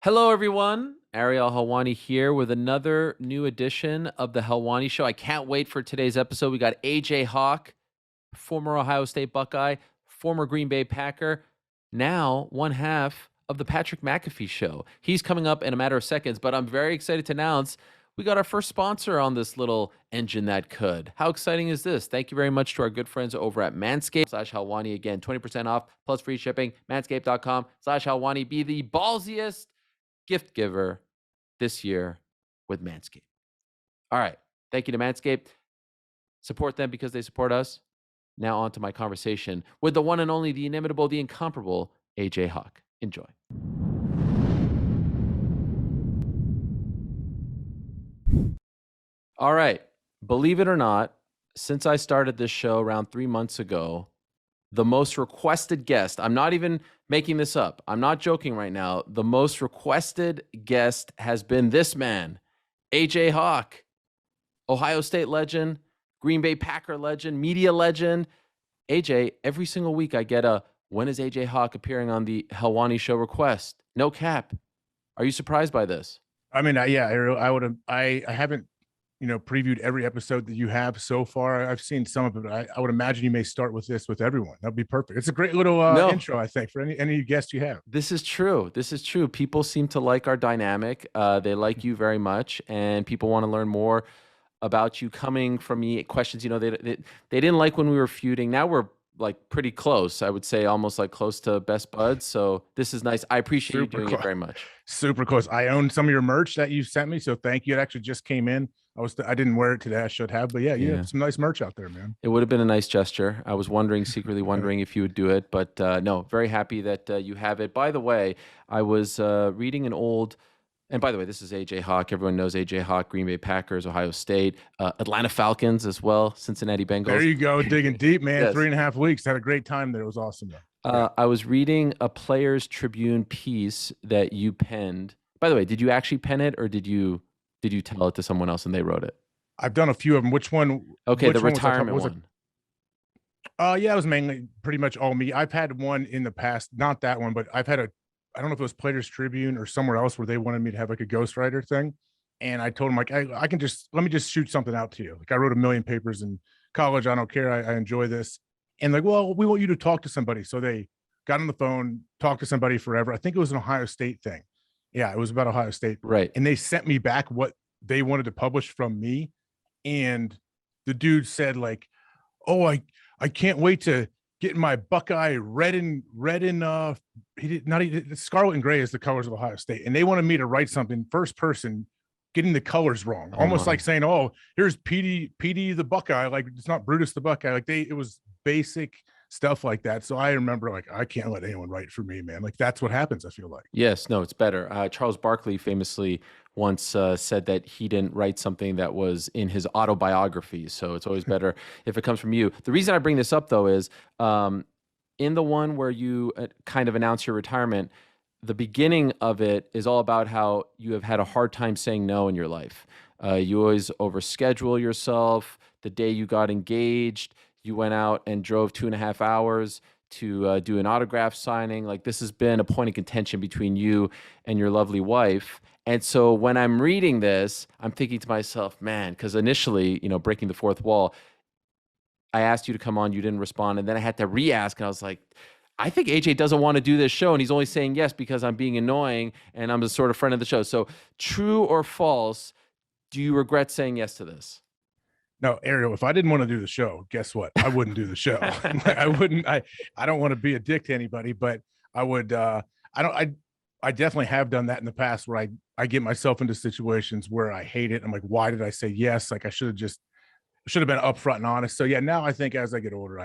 Hello, everyone. Ariel Helwani here with another new edition of the Helwani Show. I can't wait for today's episode. We got AJ Hawk, former Ohio State Buckeye, former Green Bay Packer, now one half of the Patrick McAfee Show. He's coming up in a matter of seconds, but I'm very excited to announce we got our first sponsor on this little engine that could. How exciting is this? Thank you very much to our good friends over at Manscaped/Helwani. Again, 20% off plus free shipping. Manscaped.com/Helwani. Be the ballsiest gift giver this year with Manscaped. All right. Thank you to Manscaped. Support them because they support us. Now on to my conversation with the one and only, the inimitable, the incomparable AJ Hawk. Enjoy. All right. Believe it or not, since I started this show around 3 months ago, the most requested guest, I'm not even making this up, I'm not joking right now, the most requested guest has been this man, AJ Hawk, Ohio State legend, Green Bay Packer legend, media legend. AJ, every single week I get a, when is AJ Hawk appearing on the Helwani Show request? No cap. Are you surprised by this? I mean, yeah, Ariel, I haven't, previewed every episode that you have so far. I've seen some of it. I would imagine you may start with this with everyone. That'd be perfect. It's a great little intro, I think, for any guest you have. This is true. This is true. People seem to like our dynamic. They like you very much, and people want to learn more about you coming from me. Questions, they didn't like when we were feuding. Now we're like pretty close. I would say almost like close to best buds. So this is nice. I appreciate you doing it very much. Super close. I own some of your merch that you sent me, so thank you. It actually just came in. I didn't wear it today. I should have, but yeah, you have some nice merch out there, man. It would have been a nice gesture. I was secretly wondering if you would do it, but no, very happy that you have it. By the way, I was reading an old, and by the way, this is AJ Hawk. Everyone knows AJ Hawk, Green Bay Packers, Ohio State, Atlanta Falcons as well, Cincinnati Bengals. There you go, digging deep, man. Yes. 3.5 weeks. Had a great time there. It was awesome, though. I was reading a Players Tribune piece that you penned. By the way, did you actually pen it, or did you tell it to someone else and they wrote it? I've done a few of them. Which one? Okay, the retirement one. Yeah, it was mainly pretty much all me. I've had one in the past, not that one, but I've had I don't know if it was Players Tribune or somewhere else where they wanted me to have like a ghostwriter thing. And I told them, like, I can let me just shoot something out to you. Like, I wrote 1 million papers in college. I don't care. I enjoy this. And like, well, we want you to talk to somebody. So they got on the phone, talked to somebody forever. I think it was an Ohio State thing. Yeah, it was about Ohio State. Right. And they sent me back what they wanted to publish from me. And the dude said, like, oh, I can't wait to get my Buckeye red and scarlet and gray is the colors of Ohio State. And they wanted me to write something first person, getting the colors wrong. Almost like saying, oh, here's Petey the Buckeye. Like, it's not Brutus the Buckeye. Like, it was basic stuff like that. So I remember, like, I can't let anyone write for me, man. Like, that's what happens, I feel like. Yes, no, it's better. Charles Barkley famously once said that he didn't write something that was in his autobiography. So it's always better if it comes from you. The reason I bring this up, though, is in the one where you kind of announce your retirement, the beginning of it is all about how you have had a hard time saying no in your life. You always overschedule yourself. The day you got engaged, you went out and drove 2.5 hours to do an autograph signing. Like, this has been a point of contention between you and your lovely wife. And so when I'm reading this, I'm thinking to myself, man, because initially, breaking the fourth wall, I asked you to come on, you didn't respond. And then I had to re-ask, and I was like, I think AJ doesn't want to do this show, and he's only saying yes because I'm being annoying and I'm a sort of friend of the show. So true or false, do you regret saying yes to this? No, Ariel, if I didn't want to do the show, guess what? I wouldn't do the show. I wouldn't. I don't want to be a dick to anybody, but I would. I definitely have done that in the past where I get myself into situations where I hate it. I'm like, why did I say yes? Like, I should have been upfront and honest. So yeah, now I think as I get older,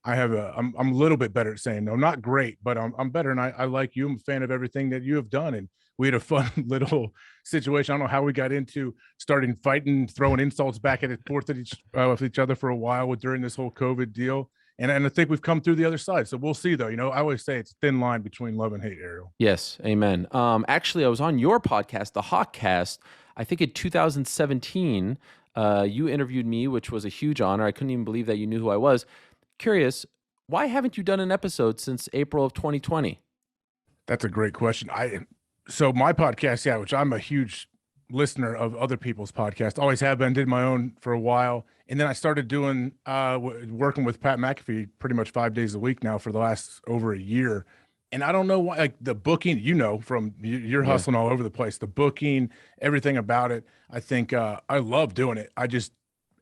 I'm a little bit better at saying no. Not great, but I'm better. And I like you. I'm a fan of everything that you have done. And we had a fun little situation. I don't know how we got into starting fighting, throwing insults back at with each other for a while during this whole COVID deal. And I think we've come through the other side. So we'll see, though. I always say it's a thin line between love and hate, Ariel. Yes, amen. Actually, I was on your podcast, the HawkCast, I think in 2017. You interviewed me, which was a huge honor. I couldn't even believe that you knew who I was. Curious, why haven't you done an episode since April of 2020? That's a great question. So my podcast, yeah, which I'm a huge listener of other people's podcasts, always have been, did my own for a while. And then I started doing, working with Pat McAfee pretty much 5 days a week now for the last over a year. And I don't know why, like the booking, from you're Yeah. hustling all over the place, the booking, everything about it. I think, I love doing it. I just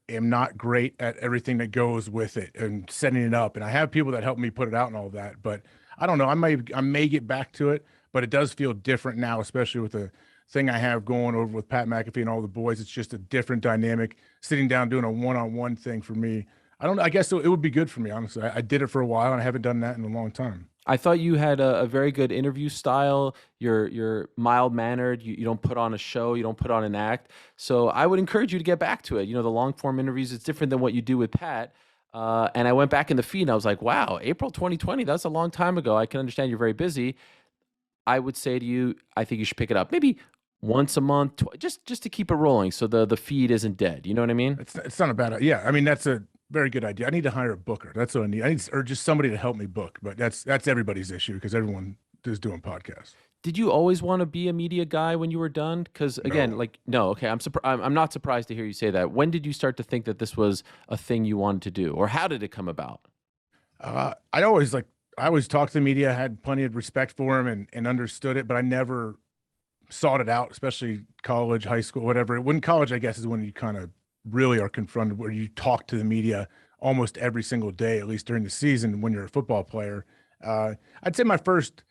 am not great at everything that goes with it and setting it up. And I have people that help me put it out and all that, but I don't know. I may get back to it, but it does feel different now, especially with the thing I have going over with Pat McAfee and all the boys. It's just a different dynamic. Sitting down doing a one-on-one thing for me. I don't know. I guess it would be good for me, honestly. I did it for a while and I haven't done that in a long time. I thought you had a very good interview style. You're mild mannered. You don't put on a show. You don't put on an act. So I would encourage you to get back to it. The long form interviews, it's different than what you do with Pat. And I went back in the feed and I was like, wow, April 2020, that's a long time ago. I can understand you're very busy. I would say to you, I think you should pick it up maybe once a month, just to keep it rolling, so the feed isn't dead. You know what I mean? It's not a bad idea. Yeah, I mean that's a very good idea. I need to hire a booker. That's what I need. Or just somebody to help me book. But that's everybody's issue because everyone is doing podcasts. Did you always want to be a media guy when you were done? Because again, No. like no, okay, I'm not surprised to hear you say that. When did you start to think that this was a thing you wanted to do, or how did it come about? I always talked to the media, had plenty of respect for them and understood it, but I never sought it out, especially college, high school, whatever. When college, I guess, is when you kind of really are confronted where you talk to the media almost every single day, at least during the season when you're a football player. I'd say my first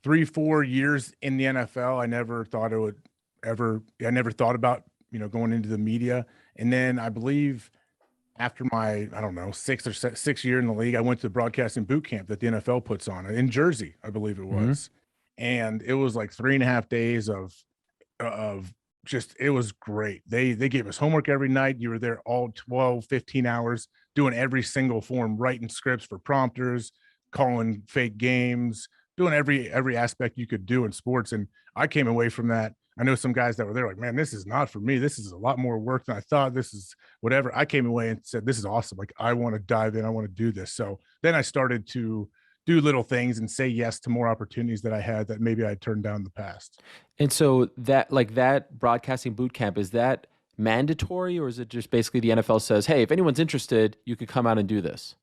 3, 4 years in the NFL, I never thought it would I never thought about, going into the media. And then I believe after my, I don't know, sixth year in the league, I went to the broadcasting boot camp that the NFL puts on in Jersey, I believe it Hmm. was. And it was like 3.5 days of just, it was great. They gave us homework every night. You were there all 12, 15 hours doing every single form, writing scripts for prompters, calling fake games, doing every aspect you could do in sports. And I came away from that. I know some guys that were there like, man, this is not for me. This is a lot more work than I thought. This is whatever. I came away and said, this is awesome. Like, I want to dive in. I want to do this. So then I started to do little things and say yes to more opportunities that I had that maybe I had turned down in the past. And so that broadcasting boot camp, is that mandatory, or is it just basically the NFL says, hey, if anyone's interested, you could come out and do this?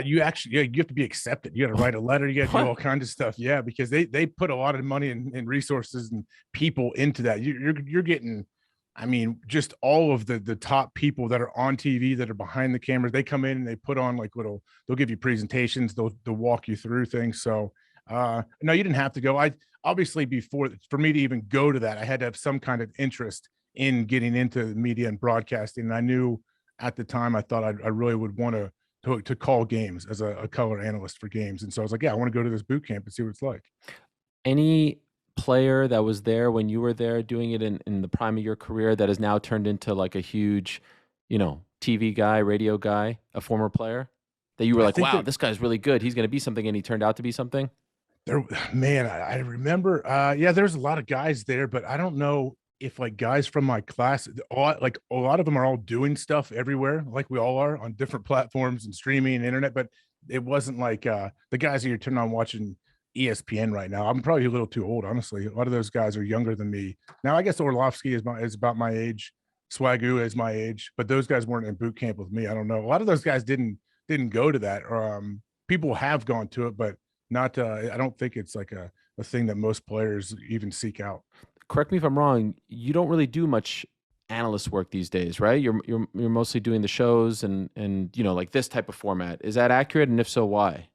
You actually, yeah, you have to be accepted. You got to write a letter. You got to do What? all kinds of stuff. Yeah, because they put a lot of money and resources and people into that. You're getting, I mean, just all of the top people that are on TV that are behind the cameras. They come in and they put on like they'll give you presentations. They'll walk you through things. So no, you didn't have to go. I obviously before for me to even go to that, I had to have some kind of interest in getting into media and broadcasting. And I knew at the time I thought I really would want to call games as a color analyst for games. And so I was like, yeah, I want to go to this boot camp and see what it's like. Any player that was there when you were there doing it in the prime of your career that has now turned into like a huge, TV guy, radio guy, a former player that you were I like, think wow, that this guy's really good. He's going to be something, and he turned out to be something? there, man, I remember, yeah, there's a lot of guys there, but I don't know if like guys from my class, like a lot of them are all doing stuff everywhere, like we all are on different platforms and streaming and internet, but it wasn't like the guys that you're turning on watching ESPN right now. I'm probably a little too old, honestly. A lot of those guys are younger than me. Now, I guess Orlovsky is about my age. Swagoo is my age, but those guys weren't in boot camp with me. I don't know. A lot of those guys didn't go to that. Or people have gone to it, but not. I don't think it's like a thing that most players even seek out. Correct me if I'm wrong. You don't really do much analyst work these days, right? You're mostly doing the shows and like this type of format. Is that accurate? And if so, why?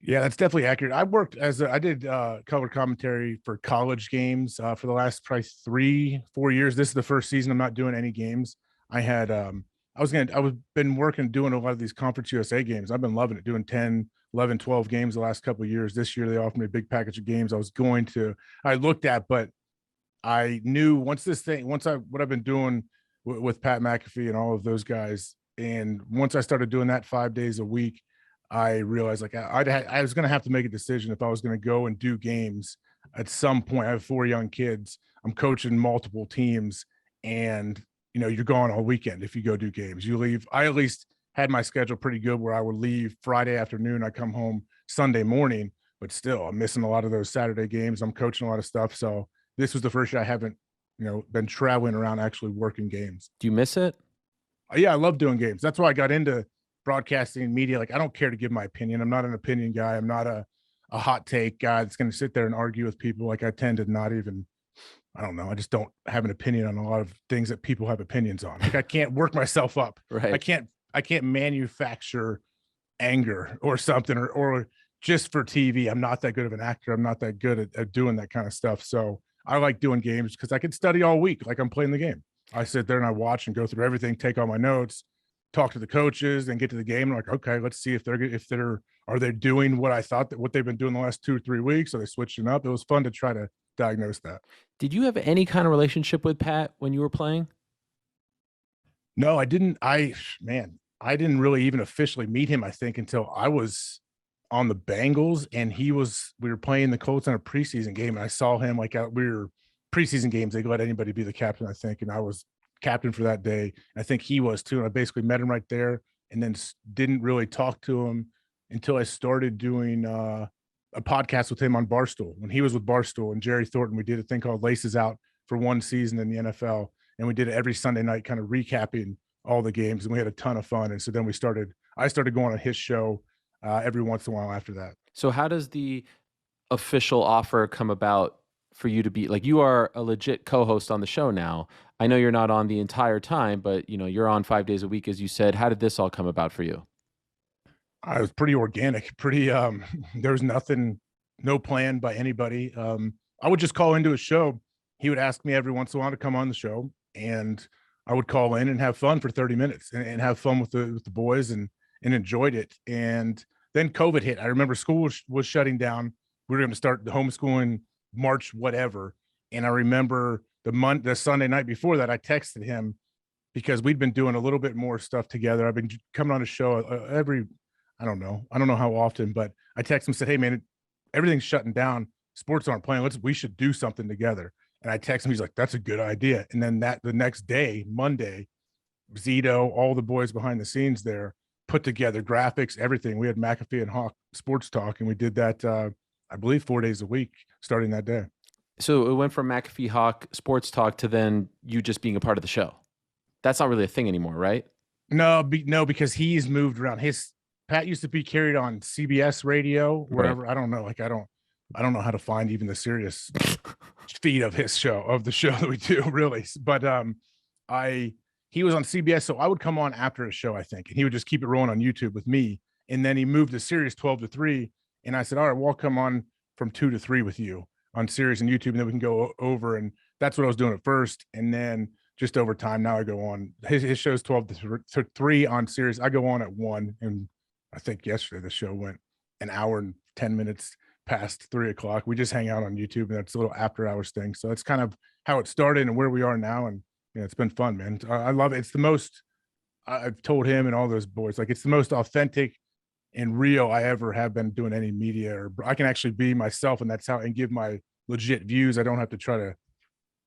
Yeah, that's definitely accurate. I did color commentary for college games for the last probably 3, 4 years. This is the first season I'm not doing any games. I had I was been working doing a lot of these Conference USA games. I've been loving it, doing 10, 11, 12 games the last couple of years. This year they offered me a big package of games I looked at, but I knew what I've been doing with Pat McAfee and all of those guys, and once I started doing that 5 days a week, I realized like I was going to have to make a decision if I was going to go and do games at some point. I have 4 young kids. I'm coaching multiple teams, and you're gone all weekend if you go do games. You leave. I at least had my schedule pretty good where I would leave Friday afternoon. I come home Sunday morning. but still, I'm missing a lot of those Saturday games. I'm coaching a lot of stuff. So this was the first year I haven't, been traveling around actually working games. Do you miss it? Yeah, I love doing games. That's why I got into broadcasting and media. Like, I don't care to give my opinion. I'm not an opinion guy. I'm not a hot take guy that's going to sit there and argue with people. Like, I tend to not even, I don't know. I just don't have an opinion on a lot of things that people have opinions on. Like, I can't work myself up. Right. I can't manufacture anger or something, or just for TV. I'm not that good of an actor. I'm not that good at doing that kind of stuff. So I like doing games because I can study all week like I'm playing the game. I sit there and I watch and go through everything, take all my notes, talk to the coaches, and get to the game. I'm like, okay, let's see if are they doing what I thought, that what they've been doing the last 2 or 3 weeks? Are they switching up? It was fun to try to diagnose that. Did you have any kind of relationship with Pat when you were playing? No, I didn't. I didn't really even officially meet him, I think, until I was on the Bengals and we were playing the Colts in a preseason game. And I saw him we were preseason games. They let anybody be the captain, I think. And I was captain for that day. I think he was too. And I basically met him right there and then didn't really talk to him until I started doing a podcast with him on Barstool. When he was with Barstool and Jerry Thornton, we did a thing called Laces Out for one season in the NFL. And we did it every Sunday night, kind of recapping all the games. And we had a ton of fun. And so then I started going on his show every once in a while after that. So how does the official offer come about for you to be, like, you are a legit co-host on the show now? I know you're not on the entire time, but you're on 5 days a week, as you said. How did this all come about for you? I was pretty organic, there was no plan by anybody. I would just call into a show. He would ask me every once in a while to come on the show, and I would call in and have fun for 30 minutes and have fun with the boys and enjoyed it. And then COVID hit. I remember school was shutting down. We were going to start the homeschooling March, whatever. And I remember the Sunday night before that, I texted him because we'd been doing a little bit more stuff together. I've been coming on a show I don't know how often, but I texted him and said, hey man, everything's shutting down. Sports aren't playing. We should do something together. And I texted him. He's like, that's a good idea. And then the next day, Monday, Zito, all the boys behind the scenes there put together graphics, everything. We had McAfee and Hawk Sports Talk, and we did that, I believe 4 days a week starting that day. So it went from McAfee Hawk Sports Talk to then you just being a part of the show. That's not really a thing anymore, right? No, because he's moved around. Pat used to be carried on CBS radio, wherever. Right. I don't know. I don't know how to find even the serious feed of the show that we do, really. But he was on CBS, so I would come on after a show, I think, and he would just keep it rolling on YouTube with me. And then he moved to Sirius 12 to 3, and I said, all right, well, I'll come on from 2 to 3 with you on Sirius and YouTube, and then we can go over. And that's what I was doing at first. And then just over time, now I go on. His show's 12 to 3 on Sirius. I go on at 1, and I think yesterday the show went an hour and 10 minutes past 3 o'clock. We just hang out on YouTube, and that's a little after hours thing. So it's kind of how it started and where we are now. And it's been fun, man. I love it. It's the most, I've told him and all those boys, like, it's the most authentic and real I ever have been doing any media, or I can actually be myself, and and give my legit views. I don't have to try to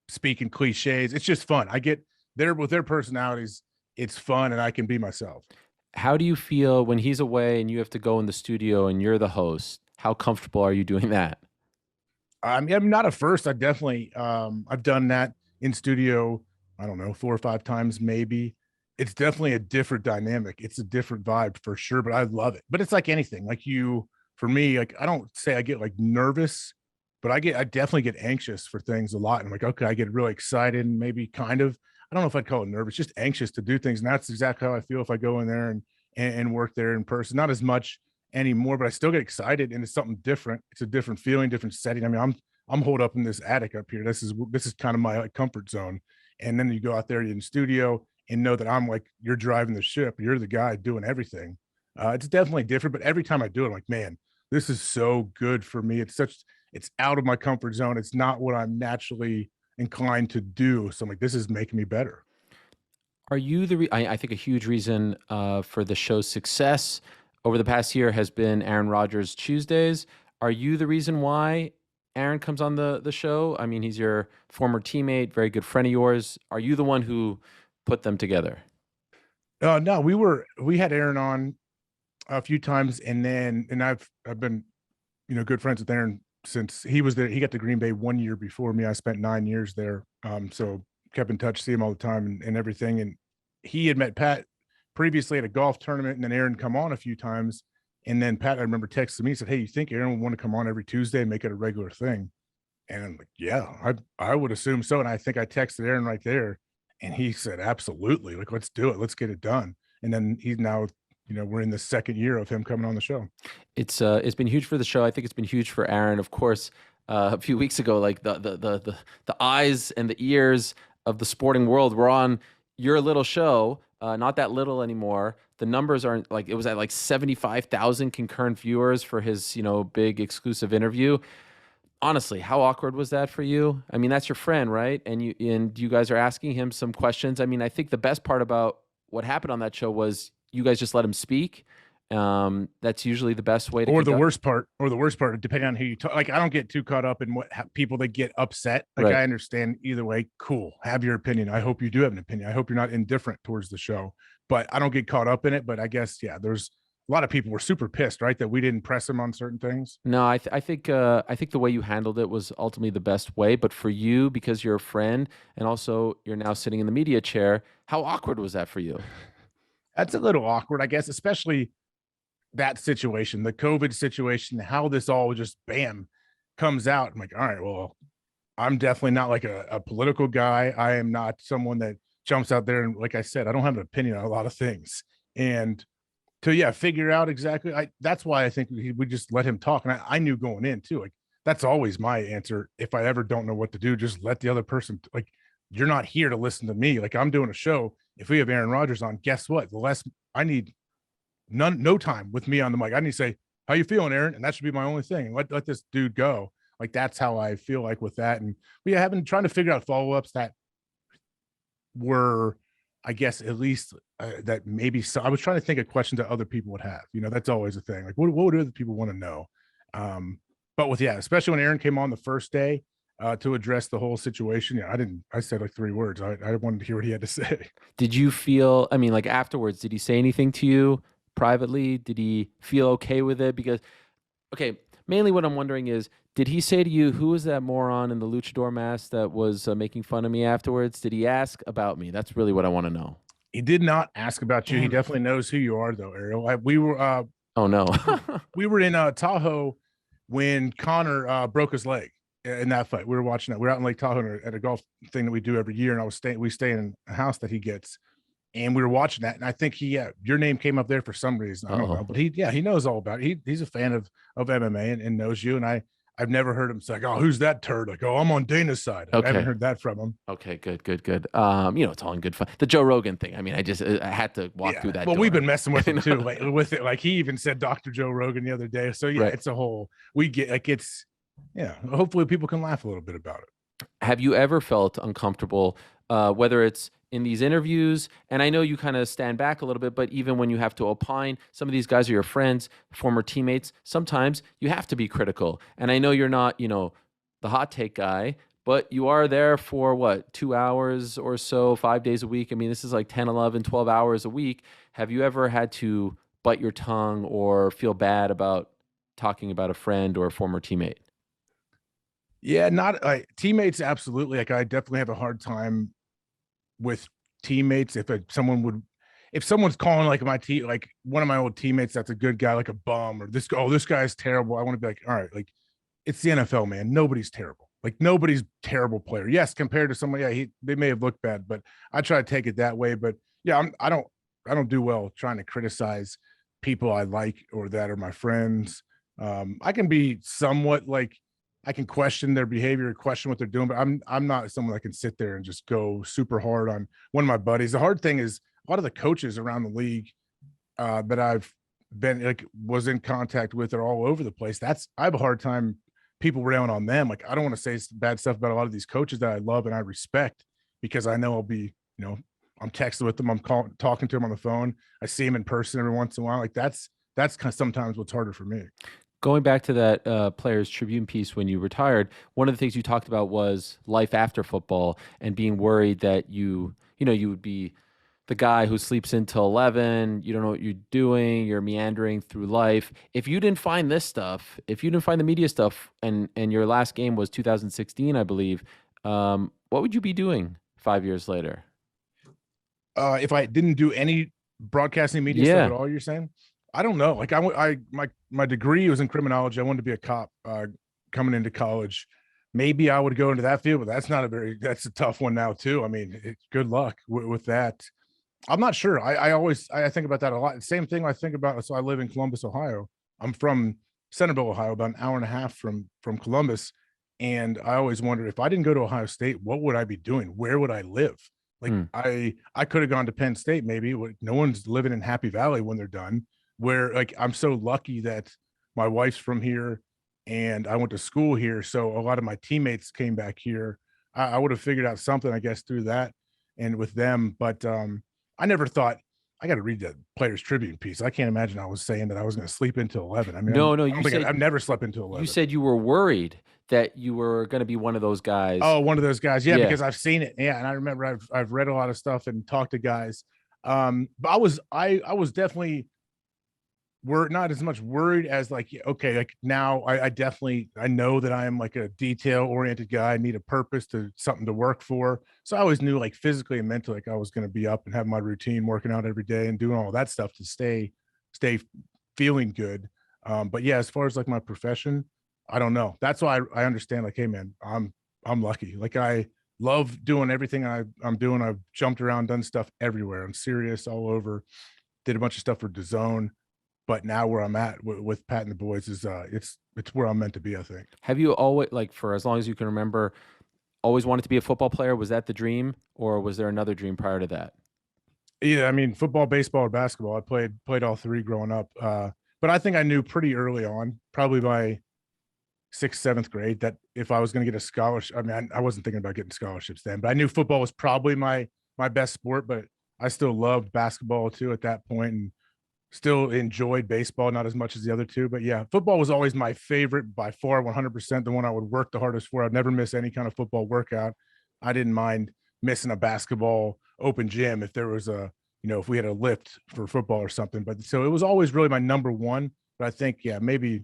speak in cliches. It's just fun. I get there with their personalities. It's fun, and I can be myself. How do you feel when he's away and you have to go in the studio and you're the host? How comfortable are you doing that? I mean, I'm not at first. I definitely, I've done that in studio, I don't know, 4 or 5 times, maybe. It's definitely a different dynamic. It's a different vibe for sure, but I love it. But it's like anything, for me, like, I don't say I get like nervous, but I definitely get anxious for things a lot. And I'm like, okay, I get really excited and maybe kind of, I don't know if I'd call it nervous, just anxious to do things. And that's exactly how I feel if I go in there and work there in person. Not as much anymore, but I still get excited, and it's something different. It's a different feeling, different setting. I mean, I'm holed up in this attic up here. This is kind of my comfort zone. And then you go out there in the studio and know that I'm like, you're driving the ship. You're the guy doing everything. It's definitely different, but every time I do it, I'm like, man, this is so good for me. It's out of my comfort zone. It's not what I'm naturally inclined to do. So I'm like, this is making me better. Are you I think a huge reason for the show's success over the past year has been Aaron Rodgers Tuesdays. Are you the reason why Aaron comes on the show? I mean, he's your former teammate, very good friend of yours. Are you the one who put them together? No, we had Aaron on a few times, and I've been good friends with Aaron since he was there. He got to Green Bay 1 year before me. I spent 9 years there. So kept in touch, see him all the time and everything. And he had met Pat previously at a golf tournament, and then Aaron come on a few times. And then Pat, I remember texted me, said, "Hey, you think Aaron would want to come on every Tuesday and make it a regular thing?" And I'm like, "Yeah, I would assume so." And I think I texted Aaron right there, and he said, "Absolutely, like let's do it, let's get it done." And then he's now, we're in the second year of him coming on the show. It's been huge for the show. I think it's been huge for Aaron. Of course, a few weeks ago, like the eyes and the ears of the sporting world were on your little show. Not that little anymore. The numbers aren't like it was at like 75,000 concurrent viewers for his big exclusive interview. Honestly, how awkward was that for you? I mean, that's your friend, right? And you guys are asking him some questions. I mean, I think the best part about what happened on that show was you guys just let him speak. That's usually the best way to Or the conduct. worst part, depending on who you talk. Like, I don't get too caught up in what people that get upset. Like, Right. I understand either way. Cool, have your opinion. I hope you do have an opinion. I hope you're not indifferent towards the show. But I don't get caught up in it. But I guess there's a lot of people were super pissed, right, that we didn't press him on certain things. No, I think the way you handled it was ultimately the best way. But for you, because you're a friend and also you're now sitting in the media chair, how awkward was that for you? That's a little awkward, I guess, especially that situation, the COVID situation, how this all just bam comes out. I'm like, all right, well, I'm definitely not like a political guy. I am not someone that jumps out there and, like I said, I don't have an opinion on a lot of things. And to figure out exactly, that's why I think we just let him talk. And I knew going in too, like that's always my answer. If I ever don't know what to do, just let the other person, like, you're not here to listen to me. Like, I'm doing a show. If we have Aaron Rodgers on, guess what? The less I need no time with me on the mic. I need to say, "How you feeling, Aaron?" And that should be my only thing. And let this dude go. Like, that's how I feel like with that. And we have been trying to figure out follow-ups that were, I guess, at least that maybe. So I was trying to think of questions that other people would have. That's always a thing. Like, what would other people want to know? But especially when Aaron came on the first day to address the whole situation. I said like 3 words. I wanted to hear what he had to say. Did you feel, I mean, like afterwards, did he say anything to you privately? Did he feel okay with it? Because, okay, mainly what I'm wondering is, did he say to you, who was that moron in the luchador mask that was making fun of me afterwards? Did he ask about me? That's really what I want to know. He did not ask about you. He Damn. definitely knows who you are, though, Ariel. Oh, no. We were in Tahoe when Connor broke his leg in that fight. We were watching that. We were out in Lake Tahoe at a golf thing that we do every year, and we stay in a house that he gets, and we were watching that. And I think your name came up there for some reason. I don't know, but he knows all about it. He's a fan of MMA and knows you. And I've never heard him say, "Oh, who's that turd?" Like, "Oh, I'm on Dana's side." I haven't heard that from him. Okay, good. It's all in good fun. The Joe Rogan thing. I mean, I had to walk through that. Well, door. we've been messing with him too, like, with it. Like, he even said Dr. Joe Rogan the other day. So Right. It's a whole, we get like, hopefully people can laugh a little bit about it. Have you ever felt uncomfortable, whether it's in these interviews, and I know you kind of stand back a little bit, but even when you have to opine, some of these guys are your friends, former teammates, sometimes you have to be critical. And I know you're not, the hot take guy, but you are there for what, 2 hours or so, 5 days a week. I mean, this is like 10, 11, 12 hours a week. Have you ever had to bite your tongue or feel bad about talking about a friend or a former teammate? Yeah, not teammates. Absolutely. Like, I definitely have a hard time with teammates. If someone's calling like my team, like one of my old teammates, that's a good guy, like a bum, or this guy's terrible. I want to be like, all right, like, it's the NFL, man. Nobody's terrible. Like, nobody's terrible player. Yes, compared to someone, they may have looked bad, but I try to take it that way. But I don't do well trying to criticize people I like or that are my friends. I can be somewhat like, I can question their behavior, question what they're doing, but I'm not someone that can sit there and just go super hard on one of my buddies. The hard thing is a lot of the coaches around the league that I've was in contact with are all over the place. I have a hard time people railing on them. Like, I don't want to say bad stuff about a lot of these coaches that I love and I respect, because I know I'll be, I'm texting with them, I'm talking to them on the phone, I see them in person every once in a while. Like, that's kind of sometimes what's harder for me. Going back to that Players Tribune piece when you retired, one of the things you talked about was life after football and being worried that you would be the guy who sleeps until 11. You don't know what you're doing. You're meandering through life. If you didn't find this stuff, if you didn't find the media stuff, and your last game was 2016, I believe, what would you be doing 5 years later? If I didn't do any broadcasting media stuff at all, you're saying? I don't know. Like my degree was in criminology. I wanted to be a cop coming into college. Maybe I would go into that field, but that's a tough one now too. I mean, good luck with that. I'm not sure. I think about that a lot. Same thing I think about. So I live in Columbus, Ohio. I'm from Centerville, Ohio, about an hour and a half from Columbus. And I always wondered, if I didn't go to Ohio State, what would I be doing? Where would I live? Like I could have gone to Penn State, maybe. No one's living in Happy Valley when they're done. Where, like, I'm so lucky that my wife's from here and I went to school here. So a lot of my teammates came back here. I would have figured out something, I guess, through that and with them. But I never thought, I got to read the Players Tribune piece. I can't imagine I was saying that I was going to sleep until 11. I mean, I've never slept until 11. You said you were worried that you were going to be one of those guys. Oh, one of those guys. Yeah, because I've seen it. Yeah. And I remember I've read a lot of stuff and talked to guys. But I was definitely not as much worried as like, okay, like now I know that I am like a detail oriented guy. I need a purpose, something to work for. So I always knew, like, physically and mentally, like I was going to be up and have my routine, working out every day and doing all that stuff to stay feeling good. But yeah, as far as like my profession, I don't know. That's why I understand, like, hey man, I'm lucky. Like, I love doing everything I'm doing. I've jumped around, done stuff everywhere. I'm serious all over, did a bunch of stuff for DAZN. But now where I'm at with Pat and the boys is it's where I'm meant to be, I think. Have you always, like, for as long as you can remember, always wanted to be a football player? Was that the dream, or was there another dream prior to that? Yeah, I mean, football, baseball, or basketball. I played all three growing up. But I think I knew pretty early on, probably by 6th, 7th grade, that if I was going to get a scholarship, I mean, I wasn't thinking about getting scholarships then, but I knew football was probably my best sport. But I still loved basketball too at that point, and still enjoyed baseball, not as much as the other two. But yeah, football was always my favorite by far, 100%, the one I would work the hardest for. I'd never miss any kind of football workout. I didn't mind missing a basketball open gym if there was if we had a lift for football or something. But so it was always really my number one. But I think, yeah, maybe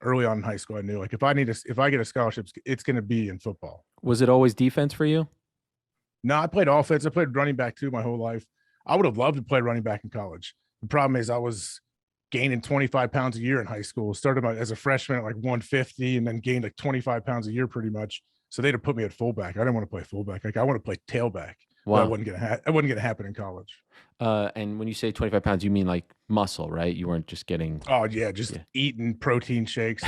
early on in high school, I knew, like, if I get a scholarship, it's going to be in football. Was it always defense for you? No, I played offense. I played running back too my whole life. I would have loved to play running back in college. The problem is I was gaining 25 pounds a year in high school. Started as a freshman at like 150 and then gained like 25 pounds a year pretty much. So they'd have put me at fullback. I didn't want to play fullback. Like, I want to play tailback. Wow. That wasn't going to happen in college. And when you say 25 pounds, you mean like muscle, right? You weren't just getting. Oh yeah. Just eating protein shakes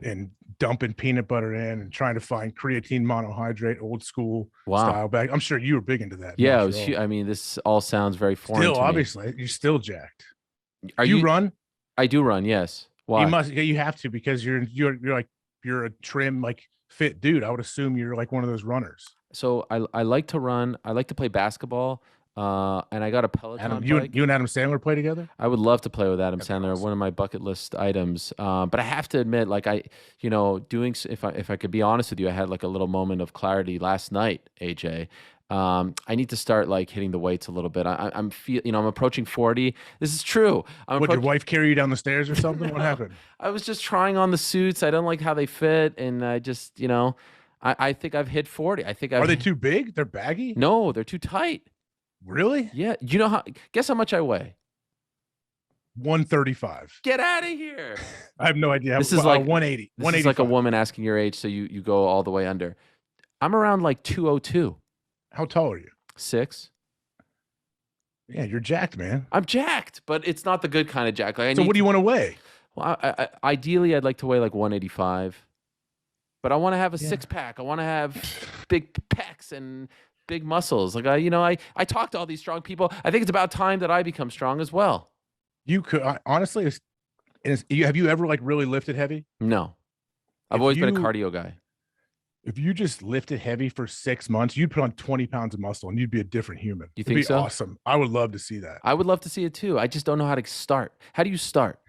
and dumping peanut butter in and trying to find creatine monohydrate, old school style bag. I'm sure you were big into that. Yeah. I mean, this all sounds very foreign to me. Obviously you're still jacked. You run? I do run. Yes. Why? You have to, because you're a trim, like, fit dude. I would assume you're like one of those runners. So I like to run. I like to play basketball. And I got a Peloton bike. You and Adam Sandler play together? I would love to play with Adam Sandler. Awesome. One of my bucket list items. But I have to admit, like, if I could be honest with you, I had like a little moment of clarity last night, AJ. I need to start like hitting the weights a little bit. I'm approaching 40. This is true. Would your wife carry you down the stairs or something? What happened? I was just trying on the suits. I don't like how they fit, and I just, I think I've hit 40. Are they too big? They're baggy? No, they're too tight. Really? Yeah. Guess how much I weigh? 135. Get out of here. I have no idea. This is like 180. This is like a woman asking your age, so you go all the way under. I'm around like 202. How tall are you? 6. Yeah, you're jacked, man. I'm jacked, but it's not the good kind of jacked. Like, what do you want to weigh? Well, ideally, I'd like to weigh like 185. But I want to have a six-pack. I want to have big pecs and big muscles. Like, I talk to all these strong people. I think it's about time that I become strong as well. You could honestly, have you ever like really lifted heavy? No, I've always been a cardio guy. If you just lifted heavy for 6 months, you'd put on 20 pounds of muscle and you'd be a different human. You think so? Awesome. I would love to see that. I would love to see it too. I just don't know how to start. How do you start?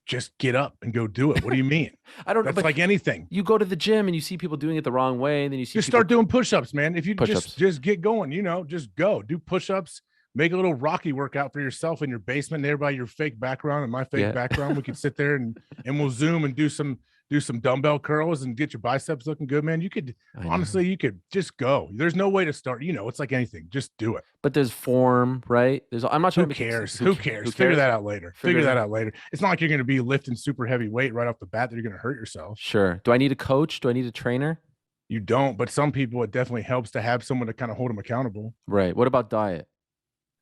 Just get up and go do it. What do you mean? I don't know. That's like anything. You go to the gym and you see people doing it the wrong way, and then you see start doing push-ups, man. If you just get going, just go do push-ups, make a little Rocky workout for yourself in your basement there by your fake background and my fake background. We could sit there and we'll Zoom and do some dumbbell curls and get your biceps looking good, man. You could honestly, you could just go. There's no way to start. It's like anything. Just do it. But there's form, right? I'm not trying Who to cares? Who cares? Figure that out later. Figure that out later. It's not like you're going to be lifting super heavy weight right off the bat that you're going to hurt yourself. Sure. Do I need a coach? Do I need a trainer? You don't, but some people, it definitely helps to have someone to kind of hold them accountable. Right. What about diet?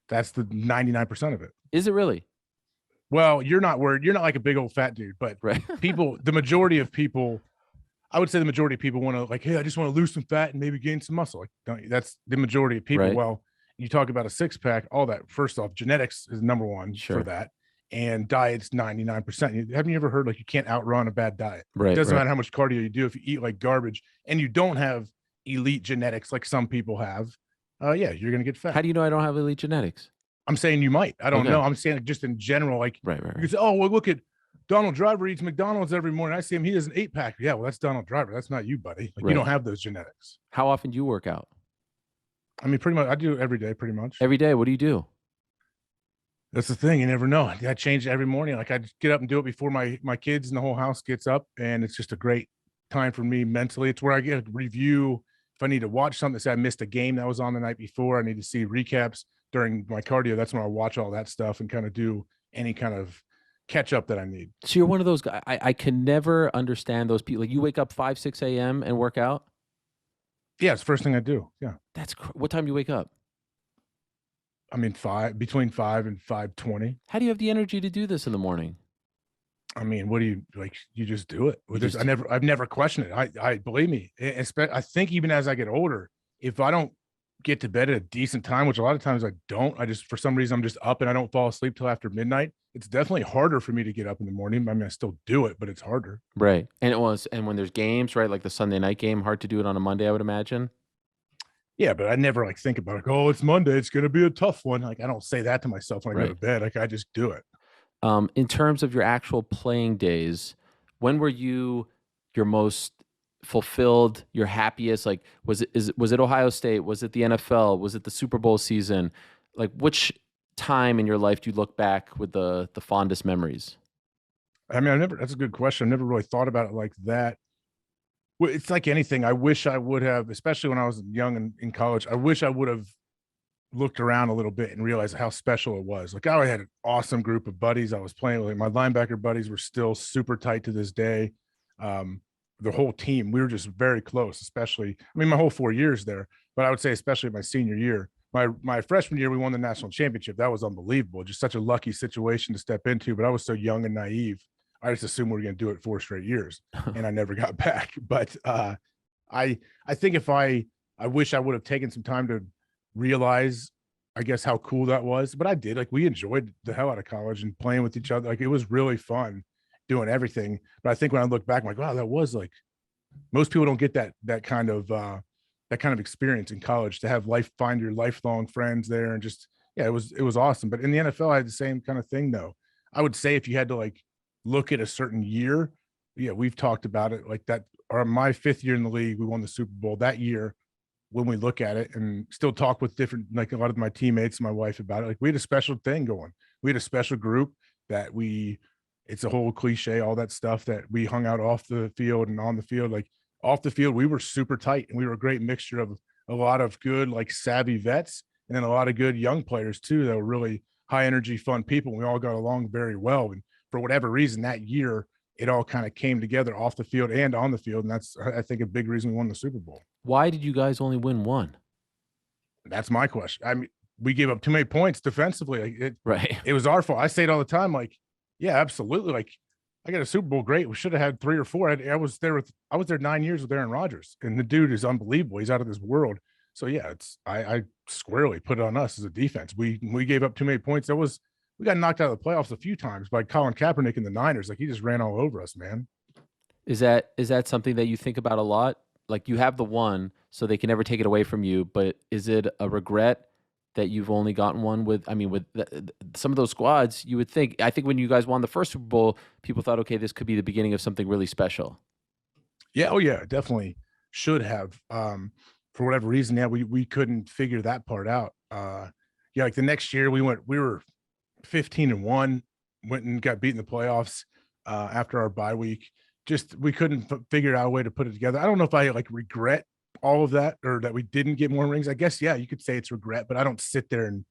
That's the 99% of it. Is it really? Well, you're not worried. You're not like a big old fat dude, but the majority of people, I would say the majority of people want to like, hey, I just want to lose some fat and maybe gain some muscle. Like, that's the majority of people. Right. Well, you talk about a six pack, all that. First off, genetics is number one for that. And diet's 99%. Haven't you ever heard like you can't outrun a bad diet? Right. It doesn't matter how much cardio you do. If you eat like garbage and you don't have elite genetics like some people have, yeah, you're going to get fat. How do you know I don't have elite genetics? I'm saying you might. I don't know. I'm saying just in general, like you can say, oh, well, look at Donald Driver eats McDonald's every morning. I see him. He has an 8-pack. Yeah, well, that's Donald Driver. That's not you, buddy. Like you don't have those genetics. How often do you work out? I mean, pretty much. I do it every day, pretty much. Every day. What do you do? That's the thing. You never know. I change it every morning. Like I just get up and do it before my kids and the whole house gets up. And it's just a great time for me mentally. It's where I get a review. If I need to watch something, say I missed a game that was on the night before, I need to see recaps during my cardio. That's when I watch all that stuff and kind of do any kind of catch up that I need. So you're one of those guys. I can never understand those people. Like you wake up 5, 6 a.m. and work out. Yeah, it's the first thing I do. Yeah. What time do you wake up? I mean, between 5 and 5:20. How do you have the energy to do this in the morning? I mean, what do you like? You just do it. I've never questioned it. I believe me. I think even as I get older, if I don't get to bed at a decent time, which a lot of times I don't, for some reason I'm just up and I don't fall asleep till after midnight. It's definitely harder for me to get up in the morning. I mean, I still do it, but it's harder. Right. And when there's games, right? Like the Sunday night game, hard to do it on a Monday, I would imagine. Yeah, but I never like think about it. Oh, it's Monday. It's going to be a tough one. Like I don't say that to myself when I go to bed. Like I just do it. In terms of your actual playing days, when were you your most fulfilled, your happiest? Like, was it Ohio State? Was it the NFL? Was it the Super Bowl season? Like, which time in your life do you look back with the fondest memories? I mean, that's a good question. I've never really thought about it like that. Well, it's like anything. I wish I would have, especially when I was young and in college, I wish I would have looked around a little bit and realized how special it was. Like I had an awesome group of buddies I was playing with. My linebacker buddies were still super tight to this day. The whole team, we were just very close, especially, I mean, my whole 4 years there, but I would say, especially my senior year, my freshman year, we won the national championship. That was unbelievable. Just such a lucky situation to step into, but I was so young and naive. I just assumed we were going to do it 4 straight years and I never got back. But I think I wish I would have taken some time to realize, I guess, how cool that was. But I did. Like we enjoyed the hell out of college and playing with each other. Like it was really fun doing everything. But I think when I look back, I'm like, wow, that was like, most people don't get that kind of experience in college, to have find your lifelong friends there. And just, yeah, it was awesome. But in the NFL, I had the same kind of thing though. I would say if you had to like look at a certain year, yeah, we've talked about it like that. Or my 5th year in the league, we won the Super Bowl that year. When we look at it and still talk with different, like a lot of my teammates and my wife about it, like we had a special thing going. We had a special group that it's a whole cliche, all that stuff that we hung out off the field and on the field. Like off the field, we were super tight and we were a great mixture of a lot of good, like savvy vets and then a lot of good young players too, that were really high energy, fun people. We all got along very well. And for whatever reason that year, it all kind of came together off the field and on the field. And that's, I think, a big reason we won the Super Bowl. Why did you guys only win 1? That's my question. I mean, we gave up too many points defensively. Like it was our fault. I say it all the time. Like, yeah, absolutely. Like I got a Super Bowl. Great. We should have had 3 or 4. I was there 9 years with Aaron Rodgers, and the dude is unbelievable. He's out of this world. So yeah, I squarely put it on us as a defense. We gave up too many points. We got knocked out of the playoffs a few times by Colin Kaepernick and the Niners. Like he just ran all over us, man. Is that something that you think about a lot? Like you have the 1, so they can never take it away from you. But is it a regret that you've only gotten 1 with? I mean, with some of those squads, you would think. I think when you guys won the first Super Bowl, people thought, okay, this could be the beginning of something really special. Yeah. Oh yeah, definitely should have. For whatever reason, yeah, we couldn't figure that part out. Yeah, yeah, like the next year we were 15-1, went and got beat in the playoffs after our bye week. Just we couldn't figure out a way to put it together. I don't know if I like regret all of that or that we didn't get more rings. I guess yeah, you could say it's regret, but I don't sit there and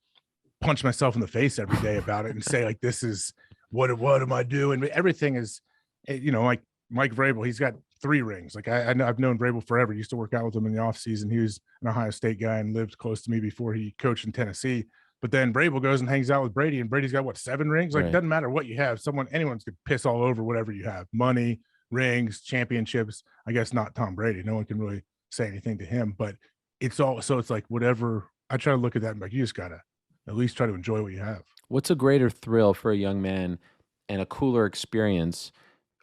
punch myself in the face every day about it and say like this is what am I doing? Everything is, like Mike Vrabel, he's got 3 rings. Like I know I've known Vrabel forever. Used to work out with him in the off season. He was an Ohio State guy and lived close to me before he coached in Tennessee. But then Vrabel goes and hangs out with Brady, and Brady's got what, 7 rings? Like, it doesn't matter what you have. Anyone's could piss all over whatever you have. Money, rings, championships. I guess not Tom Brady. No one can really say anything to him, but it's all, so it's like whatever. I try to look at that and like, you just gotta at least try to enjoy what you have. What's a greater thrill for a young man and a cooler experience,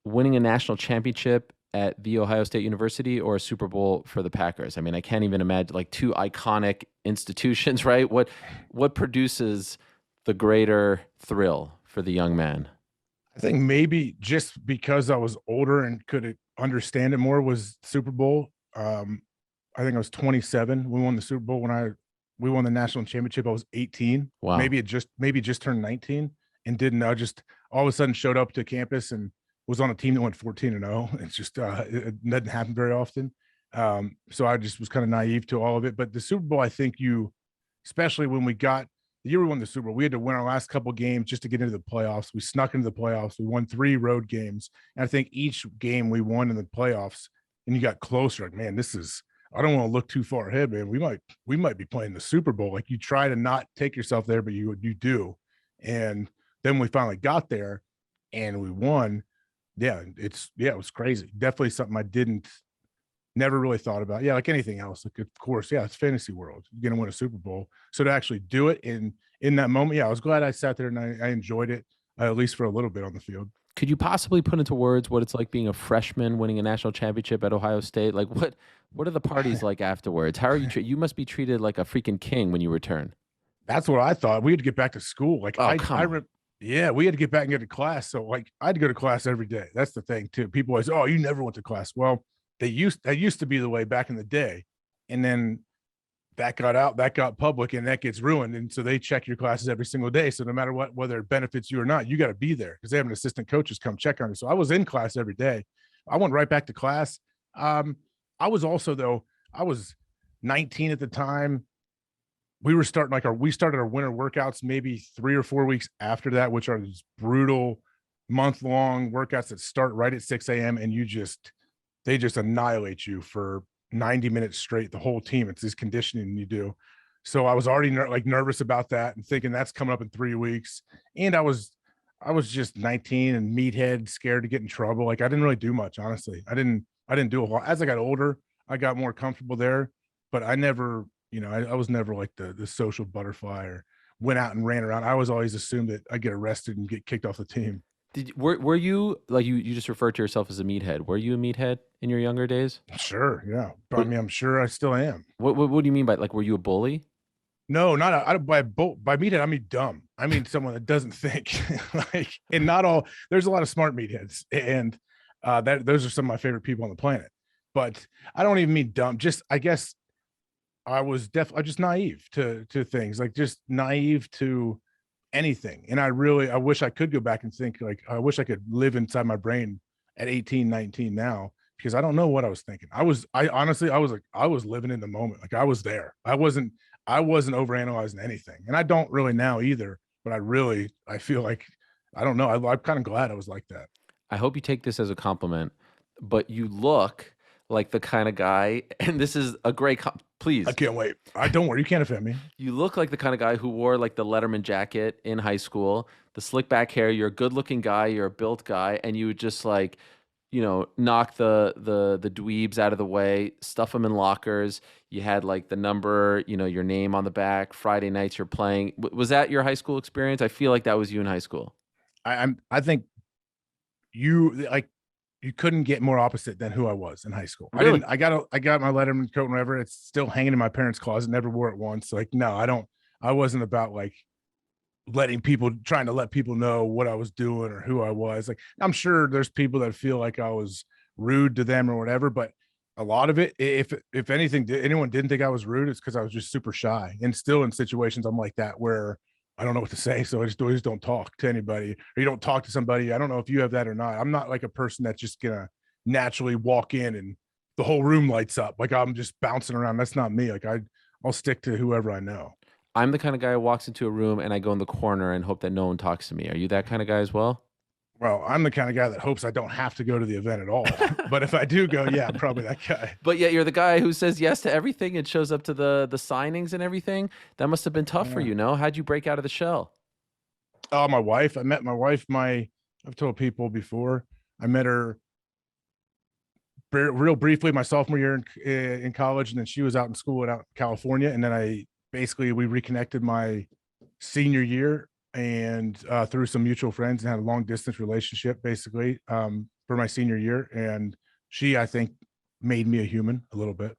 winning a national championship at The Ohio State University or a Super Bowl for the Packers? I mean, I can't even imagine, like, 2 iconic institutions, right? What produces the greater thrill for the young man? I think maybe just because I was older and could understand it more was Super Bowl. I think I was 27. We won the Super Bowl we won the national championship. I was 18. Wow. Maybe just turned 19 and didn't know, just all of a sudden showed up to campus and was on a team that went 14-0. It's just it doesn't happen very often. So I just was kind of naive to all of it. But the Super Bowl, I think especially when the year we won the Super Bowl, we had to win our last couple games just to get into the playoffs. We snuck into the playoffs. We won 3 road games. And I think each game we won in the playoffs and you got closer, like, man, I don't want to look too far ahead, man. We might be playing the Super Bowl. Like, you try to not take yourself there, but you do. And then we finally got there and we won. Yeah, it was crazy. Definitely something I never really thought about. Yeah, like anything else. Like, of course, yeah, it's fantasy world. You're gonna win a Super Bowl. So to actually do it in that moment, yeah, I was glad I sat there and I enjoyed it, at least for a little bit on the field. Could you possibly put into words what it's like being a freshman winning a national championship at Ohio State? Like, what are the parties like afterwards? How are you you must be treated like a freaking king when you return. That's what I thought. We had to get back to school. Like, yeah, we had to get back and get to class. So like I had to go to class every day. That's the thing too. People always, oh, you never went to class. Well, that used to be the way back in the day. And then that got public and that gets ruined. And so they check your classes every single day. So no matter whether it benefits you or not, you got to be there because they have an assistant coaches come check on you. So I was in class every day. I went right back to class. I was 19 at the time. We started our winter workouts maybe 3 or 4 weeks after that, which are these brutal month-long workouts that start right at 6 a.m. and they just annihilate you for 90 minutes straight, the whole team. It's this conditioning you do. So I was already nervous about that and thinking that's coming up in 3 weeks. And I was just 19 and meathead, scared to get in trouble. Like, I didn't really do much, honestly. I didn't do a lot. As I got older, I got more comfortable there, but I never, I was never like the social butterfly or went out and ran around. I was always assumed that I'd get arrested and get kicked off the team. Were you, like, you just referred to yourself as a meathead? Were you a meathead in your younger days? Sure, yeah. But I mean, I'm sure I still am. What do you mean by, like, were you a bully? No, by meathead. I mean dumb. I mean someone that doesn't think. Like, and not all. There's a lot of smart meatheads, and those are some of my favorite people on the planet. But I don't even mean dumb. Just, I guess I was just naive to things, like just naive to anything. And I wish I could go back and think, like, I wish I could live inside my brain at 18, 19 now, because I don't know what I was thinking. I honestly was living in the moment. Like, I was there. I wasn't overanalyzing anything. And I don't really now either, but I feel like, I don't know. I'm kind of glad I was like that. I hope you take this as a compliment, but you look like the kind of guy, and this is a great please. I can't wait. Don't worry, you can't offend me. You look like the kind of guy who wore, like, the Letterman jacket in high school, the slick back hair. You're a good looking guy, you're a built guy, and you would just, like, knock the dweebs out of the way, stuff them in lockers. You had, like, the number, your name on the back. Friday nights you're playing. Was that your high school experience? I feel like that was you in high school. I think you couldn't get more opposite than who I was in high school. Really? I got my Letterman coat and whatever. It's still hanging in my parents' closet. Never wore it once. Like, no, I wasn't about, like, trying to let people know what I was doing or who I was. Like, I'm sure there's people that feel like I was rude to them or whatever, but A lot of it, if anything, anyone didn't think I was rude, it's because I was just super shy. And still in situations I'm like that where I don't know what to say. So I just always don't talk to anybody, or you don't talk to somebody. I don't know if you have that or not. I'm not like a person that's just gonna naturally walk in and the whole room lights up. Like I'm just bouncing around. That's not me. Like I'll stick to whoever I know. I'm the kind of guy who walks into a room and I go in the corner and hope that no one talks to me. Are you that kind of guy as well? Well, I'm the kind of guy that hopes I don't have to go to the event at all. But if I do go, yeah, I'm probably that guy. But yet you're the guy who says yes to everything and shows up to the signings and everything. That must have been tough for Yeah. you, no? How'd you break out of the shell? Oh, my wife. I met my wife. I've told people before. I met her real briefly my sophomore year in college, and then she was out in school out in California, and then we reconnected my senior year, and through some mutual friends, and had a long distance relationship basically for my senior year. And she, I think, made me a human a little bit.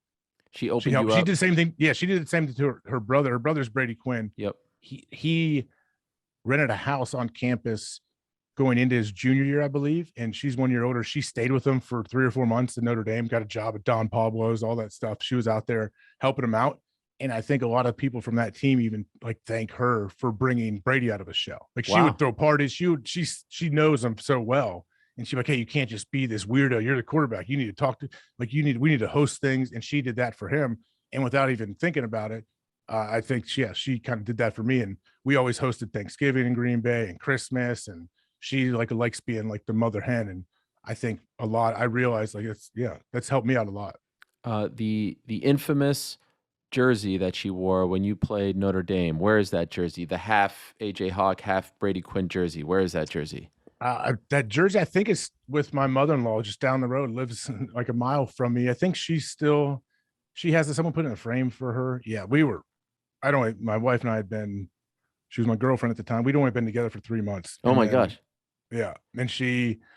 She opened She you helped. up. She did the same thing. Yeah, she did the same thing to her brother. Her brother's Brady Quinn. Yep. He rented a house on campus going into his junior year, I believe. And she's 1 year older. She stayed with him for 3 or 4 months in Notre Dame, got a job at Don Pablo's, all that stuff. She was out there helping him out. And I think a lot of people from that team even like thank her for bringing Brady out of his shell. Like she would throw parties. She knows him so well. And she's like, hey, you can't just be this weirdo. You're the quarterback. You need to talk to, like, we need to host things. And she did that for him. And without even thinking about it, I think, yeah, she kind of did that for me. And we always hosted Thanksgiving in Green Bay and Christmas. And she likes being like the mother hen. And I think I realized like, that's helped me out a lot. The infamous jersey that she wore when you played Notre Dame. Where is that jersey? The half AJ Hawk, half Brady Quinn jersey. Where is that jersey? That jersey, I think, is with my mother-in-law just down the road, lives like a mile from me. I think she has it. Someone put in a frame for her. Yeah, my wife and I she was my girlfriend at the time. We'd only been together for 3 months. Oh my gosh. Yeah. And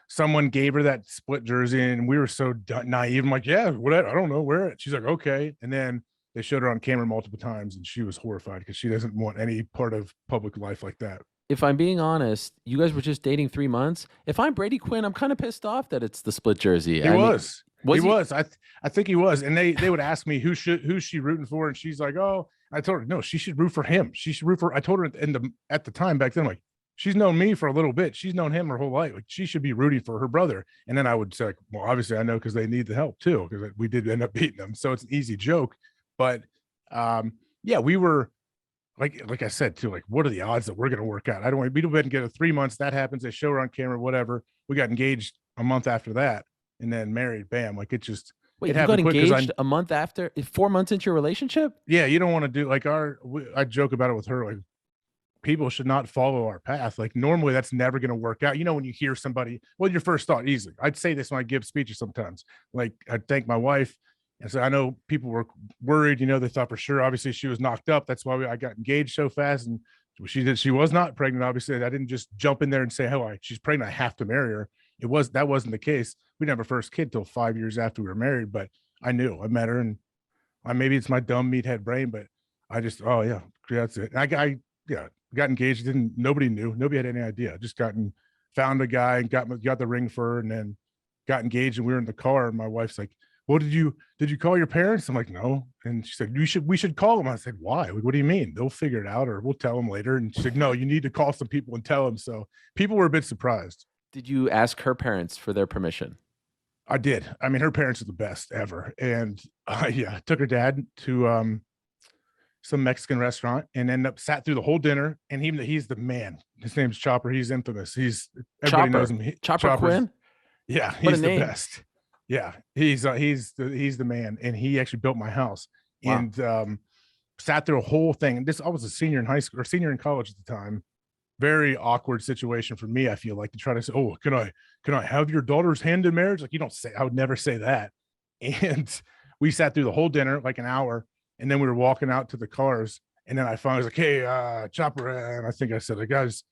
someone gave her that split jersey, and we were so naive. I'm like, yeah, whatever. I don't know, wear it. She's like, okay. And then they showed her on camera multiple times, and she was horrified because she doesn't want any part of public life like that. If I'm being honest, you guys were just dating 3 months. If I'm Brady Quinn, I'm kind of pissed off that it's the split jersey. He was. I think he was. And they would ask me who's she rooting for, and she's like, oh, I told her no, she should root for him. She should root for. I told her at the time back then, like, she's known me for a little bit. She's known him her whole life. Like, she should be rooting for her brother. And then I would say, like, well, obviously I know because they need the help too, because we did end up beating them. So it's an easy joke, but yeah, we were. Like I said too, like, what are the odds that we're going to work out? We don't get together 3 months. That happens. They show her on camera, whatever. We got engaged a month after that, and then married. Bam! Like, it just wait. You got engaged a month after, 4 months into your relationship? Yeah, you don't want to do like I joke about it with her. Like, people should not follow our path. Like, normally that's never going to work out. You know, when you hear somebody, well, your first thought easily. I'd say this when I give speeches sometimes. Like, I'd thank my wife. And so I know people were worried, they thought for sure, obviously she was knocked up. That's why I got engaged so fast. And she was not pregnant. Obviously I didn't just jump in there and say, oh, she's pregnant, I have to marry her. That wasn't the case. We didn't have our first kid till 5 years after we were married, but I met her, and maybe it's my dumb meathead brain, but I just, oh yeah, that's it. I got engaged. Nobody knew. Nobody had any idea. Just found a guy and got the ring for her, and then got engaged, and we were in the car, and my wife's like, well, did you call your parents? I'm like, no. And she said, we should call them. I said, why? What do you mean? They'll figure it out, or we'll tell them later. And she said, no, you need to call some people and tell them. So people were a bit surprised. Did you ask her parents for their permission? I did. I mean, her parents are the best ever. And I took her dad to some Mexican restaurant and sat through the whole dinner. And he's the man. His name's Chopper. He's infamous. Everybody knows him. Chopper Quinn? Yeah, he's the best. Yeah, he's the man, and he actually built my house. Wow. And sat through a whole thing. And I was a senior in high school or senior in college at the time. Very awkward situation for me. I feel like, to try to say, oh, can I have your daughter's hand in marriage? Like, you don't say. I would never say that. And we sat through the whole dinner, like an hour, and then we were walking out to the cars. And then I finally was like, hey, Chopper, and I think I said, like, guys,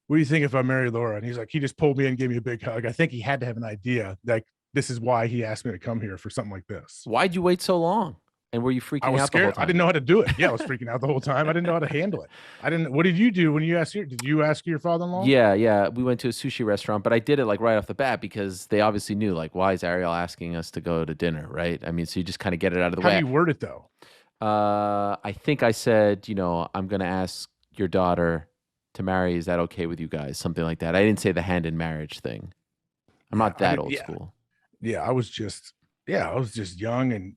what do you think if I marry Laura? And he's like, he just pulled me in and gave me a big hug. I think he had to have an idea, like, this is why he asked me to come here for something like this. Why'd you wait so long? And were you I freaking was out the whole scared. I time? didn't know how to do it. Yeah, I was freaking out the whole time. I didn't know how to handle it. I didn't. What did you do when you asked did you ask your father-in-law? Yeah, yeah. We went to a sushi restaurant, but I did it like right off the bat because they obviously knew like why is Ariel asking us to go to dinner, right? I mean, so you just kind of get it out of the How do way. you word it though? I think I said, I'm gonna ask your daughter to marry. Is that okay with you guys? Something like that. I didn't say the hand in marriage thing. I'm Yeah, not I that did. old Yeah, school. yeah. I was just young, and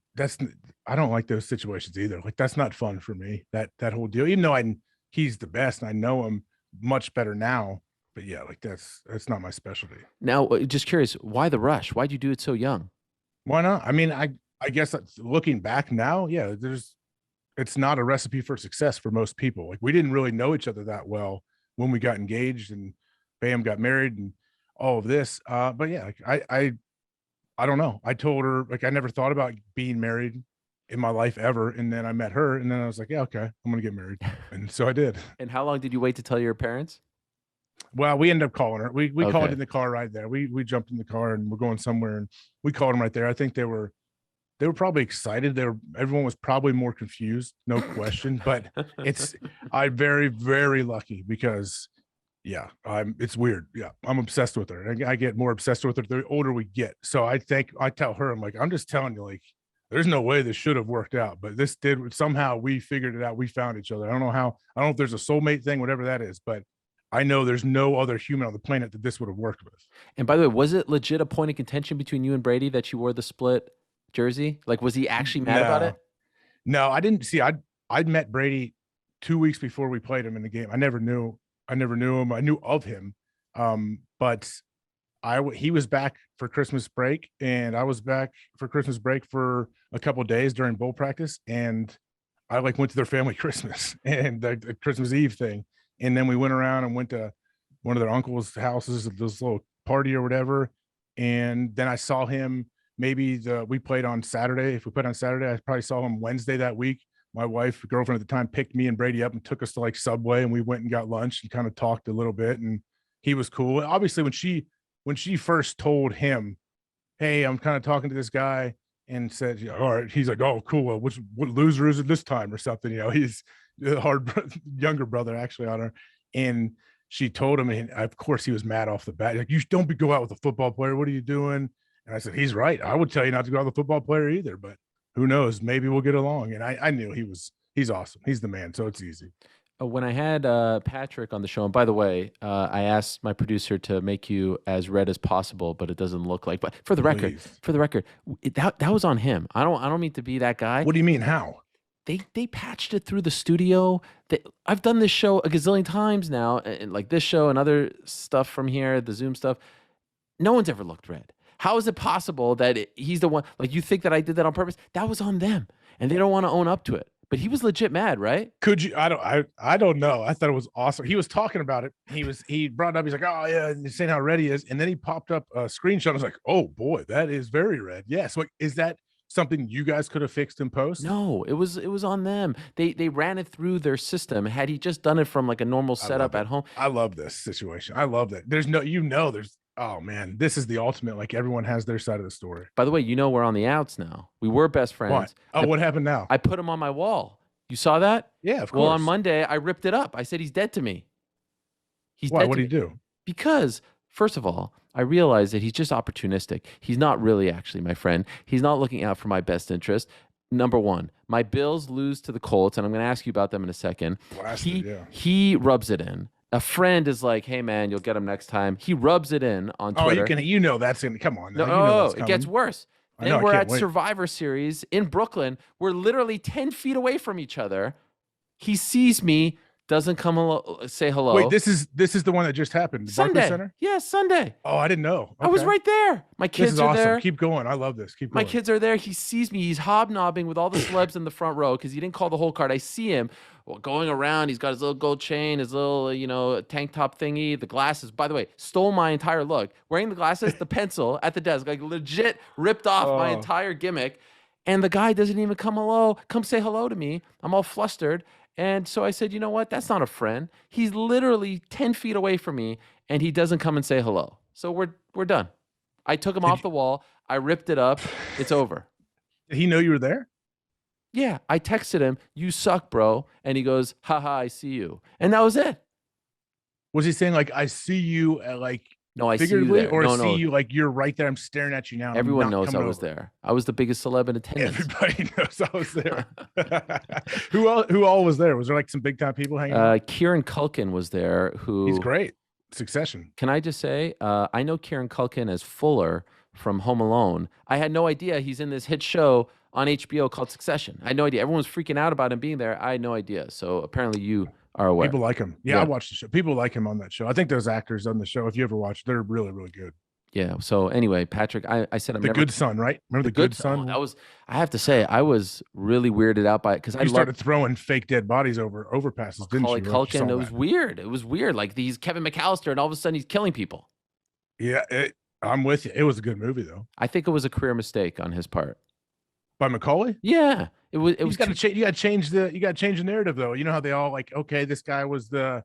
I don't like those situations either. Like that's not fun for me. That whole deal. Even though he's the best, and I know him much better now. But yeah, like that's not my specialty. Now, just curious, why the rush? Why'd you do it so young? Why not? I mean, I guess looking back now, yeah, it's not a recipe for success for most people. Like we didn't really know each other that well when we got engaged and bam, got married and all of this. But yeah, like I don't know. I told her like I never thought about being married in my life ever. And then I met her and then I was like, yeah, okay, I'm gonna get married. And so I did. And how long did you wait to tell your parents? Well, we ended up calling her. We called Okay. in the car right there. We jumped in the car and we're going somewhere and we called them right there. I think they were probably excited. Everyone was probably more confused, no question. But I'm very, very lucky because yeah, it's weird. Yeah, I'm obsessed with her. I get more obsessed with her the older we get. So I tell her, I'm like, I'm just telling you, like, there's no way this should have worked out, but this did. Somehow we figured it out. We found each other. I don't know how. I don't know if there's a soulmate thing, whatever that is, but I know there's no other human on the planet that this would have worked with. And by the way, was it legit a point of contention between you and Brady that you wore the split jersey? Like, was he actually mad about it? No, no, I didn't see. I'd met Brady 2 weeks before we played him in the game. I never knew. I never knew him. I knew of him, but he was back for Christmas break, and I was back for Christmas break for a couple of days during bowl practice, and I like went to their family Christmas and the Christmas Eve thing, and then we went around and went to one of their uncle's houses, this little party or whatever, and then I saw him. We played on Saturday. If we played on Saturday, I probably saw him Wednesday that week. My wife, girlfriend at the time, picked me and Brady up and took us to like Subway, and we went and got lunch and kind of talked a little bit. And he was cool. Obviously, when she first told him, "Hey, I'm kind of talking to this guy," and said, yeah, "All right," he's like, "Oh, cool. Well, what loser is it this time?" or something. He's a younger brother actually on her, and she told him, and of course he was mad off the bat. Like, you don't go out with a football player. What are you doing? And I said, he's right. I would tell you not to go out with a football player either, but who knows? Maybe we'll get along. And I knew he's awesome. He's the man. So it's easy. When I had Patrick on the show, and by the way, I asked my producer to make you as red as possible, but it doesn't look like. But for the record, Please. that was on him. I don't mean to be that guy. What do you mean? How? They patched it through the studio. I've done this show a gazillion times now, and like this show and other stuff from here, the Zoom stuff. No one's ever looked red. How is it possible that he's the one? Like, you think that I did that on purpose? That was on them, and they don't want to own up to it. But he was legit mad, right? Could you? I don't know. I thought it was awesome. He was talking about it. He brought it up. He's like, oh yeah, and saying how red he is, and then he popped up a screenshot. I was like, oh boy, that is very red. Yes. Yeah, so is that something you guys could have fixed in post? No, it was on them. They ran it through their system. Had he just done it from like a normal setup at home, I love this situation. I love that. There's oh man, this is the ultimate. Like everyone has their side of the story. by the way, we're on the outs now. We were best friends. What? Oh, what happened now? I put him on my wall. You saw that? Yeah, of course. Well, on Monday, I ripped it up. I said he's dead to me. He's Why? dead What to did he me. do? Because, first of all, I realized that he's just opportunistic. He's not really actually my friend. He's not looking out for my best interest. Number one, my Bills lose to the Colts, and I'm going to ask you about them in a second. He rubs it in. A friend is like, "Hey man, you'll get him next time." He rubs it in on Twitter. Oh, that's gonna come on. No, that's it gets worse. Then we're at Survivor Series in Brooklyn. We're literally 10 feet away from each other. He sees me, doesn't come say hello. Wait, this is the one that just happened. The Sunday. Barclays Center? Yeah, Sunday. Oh, I didn't know. Okay. I was right there. My kids this is are awesome. there. Keep going. I love this. Keep going. My kids are there. He sees me. He's hobnobbing with all the celebs in the front row because he didn't call the whole card. I see him going around. He's got his little gold chain, his little, tank top thingy, the glasses. By the way, stole my entire look. Wearing the glasses, the pencil at the desk, like legit ripped off my entire gimmick. And the guy doesn't even come say hello to me. I'm all flustered. And so I said, you know what? That's not a friend. He's literally 10 feet away from me, and he doesn't come and say hello. So we're done. I took him off the wall. I ripped it up. It's over. Did he know you were there? Yeah, I texted him, "You suck, bro," and he goes, "Haha, I see you," and that was it. Was he saying like I see you like No, I see you figuratively, there. or I No, see no, you like you're right there? I'm staring at you now, and I'm everyone not knows I coming was over. there. I was the biggest celeb in attendance. Everybody knows I was there. Who all was there? Was there like some big time people hanging out? Kieran Culkin was there. He's Who great. Succession. can I just say? I know Kieran Culkin as Fuller from Home Alone. I had no idea he's in this hit show on HBO called Succession. I had no idea. Everyone was freaking out about him being there. I had no idea. So apparently you are aware. People like him. Yeah, I watched the show. People like him on that show. I think those actors on the show, if you ever watch, they're really, really good. Yeah. So anyway, Patrick, I said I'm The never Good Son, right? Remember the Good Son? Oh, that was. I have to say, I was really weirded out by it because I You loved started throwing fake dead bodies over overpasses, didn't Macaulay you? Like, you saw Culkin. It was that. weird. It was weird. Like he's Kevin McAllister, and all of a sudden he's killing people. Yeah, I'm with you. It was a good movie though. I think it was a career mistake on his part. By Macaulay? Yeah, it was. It was. You got to change the narrative though. You know how they all like, okay, this guy was the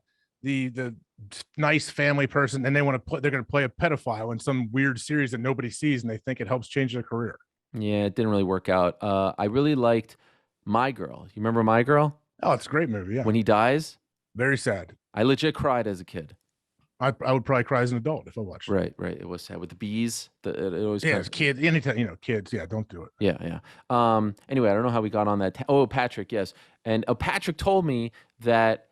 nice family person, and they want to play. They're going to play a pedophile in some weird series that nobody sees, and they think it helps change their career. Yeah, it didn't really work out. I really liked My Girl. You remember My Girl? Oh, it's a great movie. Yeah, When he dies, very sad. I legit cried as a kid. I would probably cry as an adult if I watched it. Right, right. It was sad with the bees. It always Yeah, as kids, anytime, kids, yeah, don't do it. Yeah, yeah. Anyway, I don't know how we got on that. Oh, Patrick, yes. And Patrick told me that,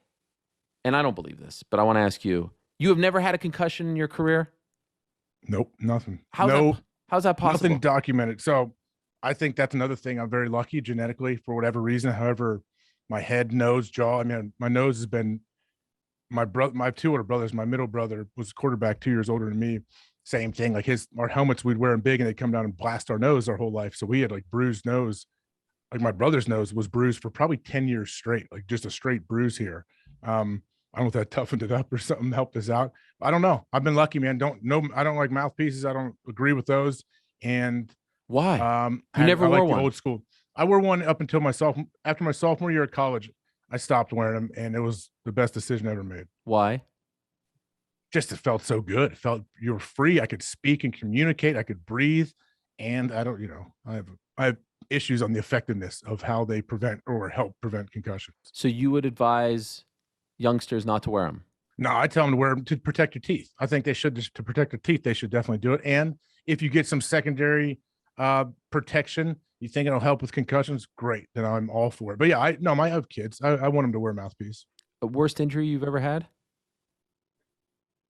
and I don't believe this, but I want to ask you: you have never had a concussion in your career? Nope, nothing. How's that possible? Nothing documented. So I think that's another thing. I'm very lucky genetically for whatever reason. However, my head, nose, jaw. I mean, my nose has been my two older brothers. My middle brother was quarterback, 2 years older than me. Same thing. Like our helmets, we'd wear them big, and they'd come down and blast our nose our whole life. So we had like bruised nose. Like my brother's nose was bruised for probably 10 years straight, like just a straight bruise here. I don't know if that toughened it up or something, helped us out. I don't know. I've been lucky, man. I don't like mouthpieces. I don't agree with those. And why? You never wore one. Old school. I wore one up until after my sophomore year at college. I stopped wearing them, and it was the best decision I ever made. Why? Just it felt so good. It felt you were free. I could speak and communicate. I could breathe, and I don't. I have issues on the effectiveness of how they prevent or help prevent concussions. So you would advise youngsters not to wear them? No, I tell them to wear them to protect your teeth. I think they should, to protect their teeth, they should definitely do it. And if you get some secondary protection, you think it'll help with concussions, great. Then I'm all for it. But yeah, I have kids. I want them to wear a mouthpiece. The worst injury you've ever had?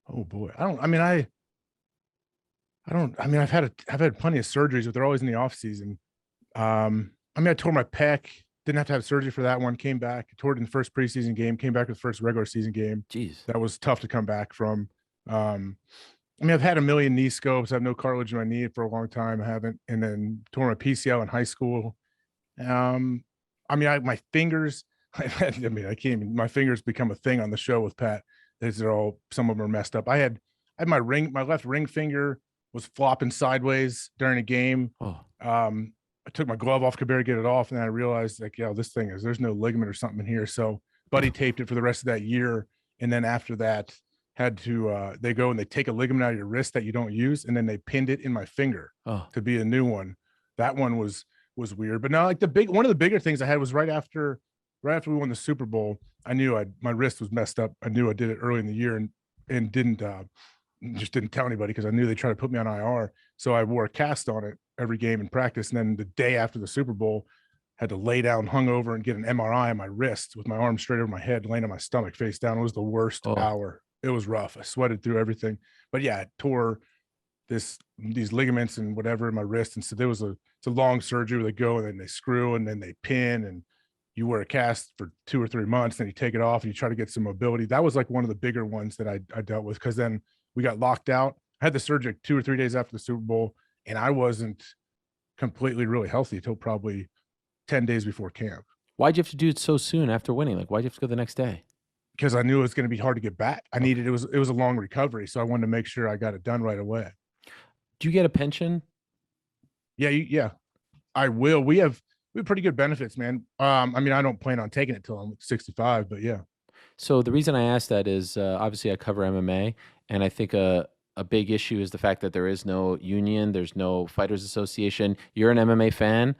Oh boy. I've had plenty of surgeries, but they're always in the off season. I tore my pec, didn't have to have surgery for that one, came back, tore it in the first preseason game, came back with the first regular season game. Jeez. That was tough to come back from. I've had a million knee scopes. I have no cartilage in my knee for a long time. I haven't. And then tore my PCL in high school. My fingers, I can't even, my fingers become a thing on the show with Pat. Some of them are messed up. I had my left ring finger was flopping sideways during a game. Oh. I took my glove off, could barely get it off. And then I realized there's no ligament or something in here. So buddy taped it for the rest of that year. And then after that had to, they go and they take a ligament out of your wrist that you don't use. And then they pinned it in my finger to be a new one. That one was weird. But now like one of the bigger things I had was right after we won the Super Bowl, I knew my wrist was messed up. I knew I did it early in the year and didn't tell anybody because I knew they tried to put me on IR. So I wore a cast on it every game in practice. And then the day after the Super Bowl, had to lay down, hung over, and get an MRI on my wrist with my arm straight over my head, laying on my stomach face down. It was the worst hour. It was rough. I sweated through everything. But yeah, it tore these ligaments and whatever in my wrist. And so it's a long surgery where they go and then they screw and then they pin and you wear a cast for 2 or 3 months, then you take it off and you try to get some mobility. That was like one of the bigger ones that I dealt with because then we got locked out. I had the surgery 2 or 3 days after the Super Bowl, and I wasn't completely really healthy until probably 10 days before camp. Why'd you have to do it so soon after winning? Like, why'd you have to go the next day? Because I knew it was going to be hard to get back. It was a long recovery, so I wanted to make sure I got it done right away. Do you get a pension? Yeah, I will. We have pretty good benefits, man. I don't plan on taking it till I'm 65, but yeah. So the reason I asked that is obviously I cover MMA, and I think a big issue is the fact that there is no union, there's no fighters association. You're an MMA fan.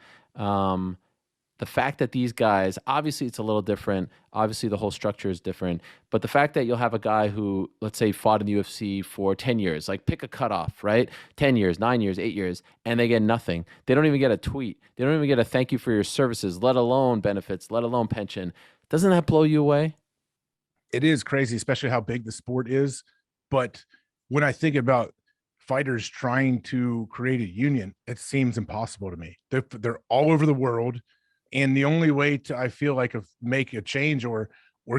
the fact that these guys, obviously it's a little different. Obviously the whole structure is different. But the fact that you'll have a guy who, let's say, fought in the UFC for 10 years, like pick a cutoff, right? 10 years, 9 years, 8 years, and they get nothing. They don't even get a tweet. They don't even get a thank you for your services, let alone benefits, let alone pension. Doesn't that blow you away? It is crazy, especially how big the sport is. But when I think about fighters trying to create a union, it seems impossible to me. They're all over the world. And the only way to, I feel like, make a change or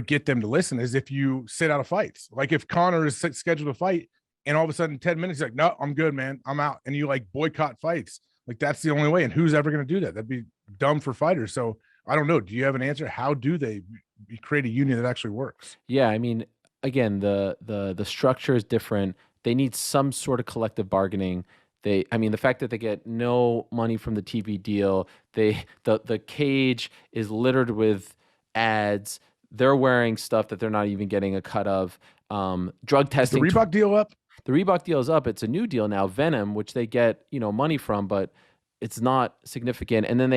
get them to listen is if you sit out of fights. Like if Connor is scheduled to fight and all of a sudden 10 minutes, he's like, no, I'm good, man. I'm out. And you like boycott fights. Like that's the only way. And who's ever going to do that? That'd be dumb for fighters. So I don't know. Do you have an answer? How do they create a union that actually works? Yeah, I mean, again, the structure is different. They need some sort of collective bargaining. I mean, the fact that they get no money from the TV deal, the cage is littered with ads. They're wearing stuff that they're not even getting a cut of. Drug testing. Is the Reebok deal up? The Reebok deal is up. It's a new deal now, Venom, which they get money from, but it's not significant. And then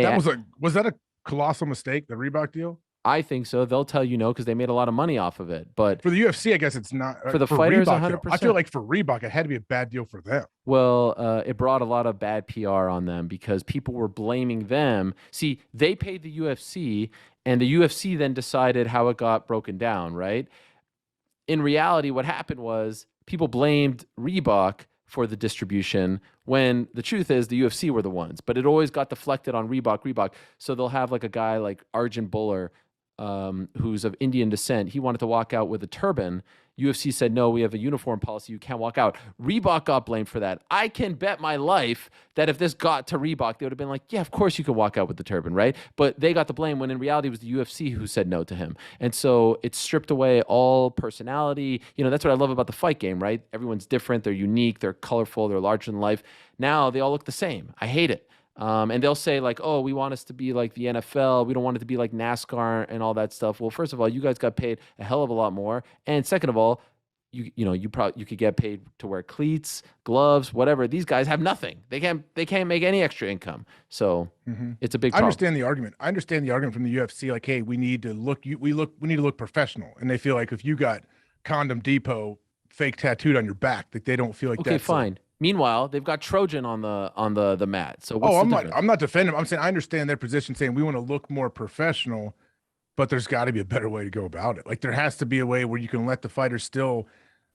was that a colossal mistake, the Reebok deal? I think so. They'll tell you no because they made a lot of money off of it. But for the UFC, I guess it's not. For the fighters, Reebok, 100%. I feel like for Reebok, it had to be a bad deal for them. Well, it brought a lot of bad PR on them because people were blaming them. See, they paid the UFC, and the UFC then decided how it got broken down, right? In reality, what happened was people blamed Reebok for the distribution when the truth is the UFC were the ones. But it always got deflected on Reebok. So they'll have like a guy like Arjun Buller, who's of Indian descent. He wanted to walk out with a turban. UFC said, no, we have a uniform policy. You can't walk out. Reebok got blamed for that. I can bet my life that if this got to Reebok, they would have been like, yeah, of course you can walk out with the turban, right? But they got the blame when in reality it was the UFC who said no to him. And so it stripped away all personality. That's what I love about the fight game, right? Everyone's different. They're unique. They're colorful. They're larger than life. Now they all look the same. I hate it. And they'll say like, oh, we want us to be like the NFL. We don't want it to be like NASCAR and all that stuff. Well, first of all, you guys got paid a hell of a lot more. And second of all, you could get paid to wear cleats, gloves, whatever. These guys have nothing. They can't make any extra income. So it's a big problem. I understand the argument. I understand the argument from the UFC. Like, hey, we need to look professional. And they feel like if you got Condom Depot fake tattooed on your back, that they don't feel like okay, that's fine. Meanwhile, they've got Trojan on the mat. So what's I'm not defending them. I'm saying I understand their position, saying we want to look more professional, but there's got to be a better way to go about it. Like there has to be a way where you can let the fighters still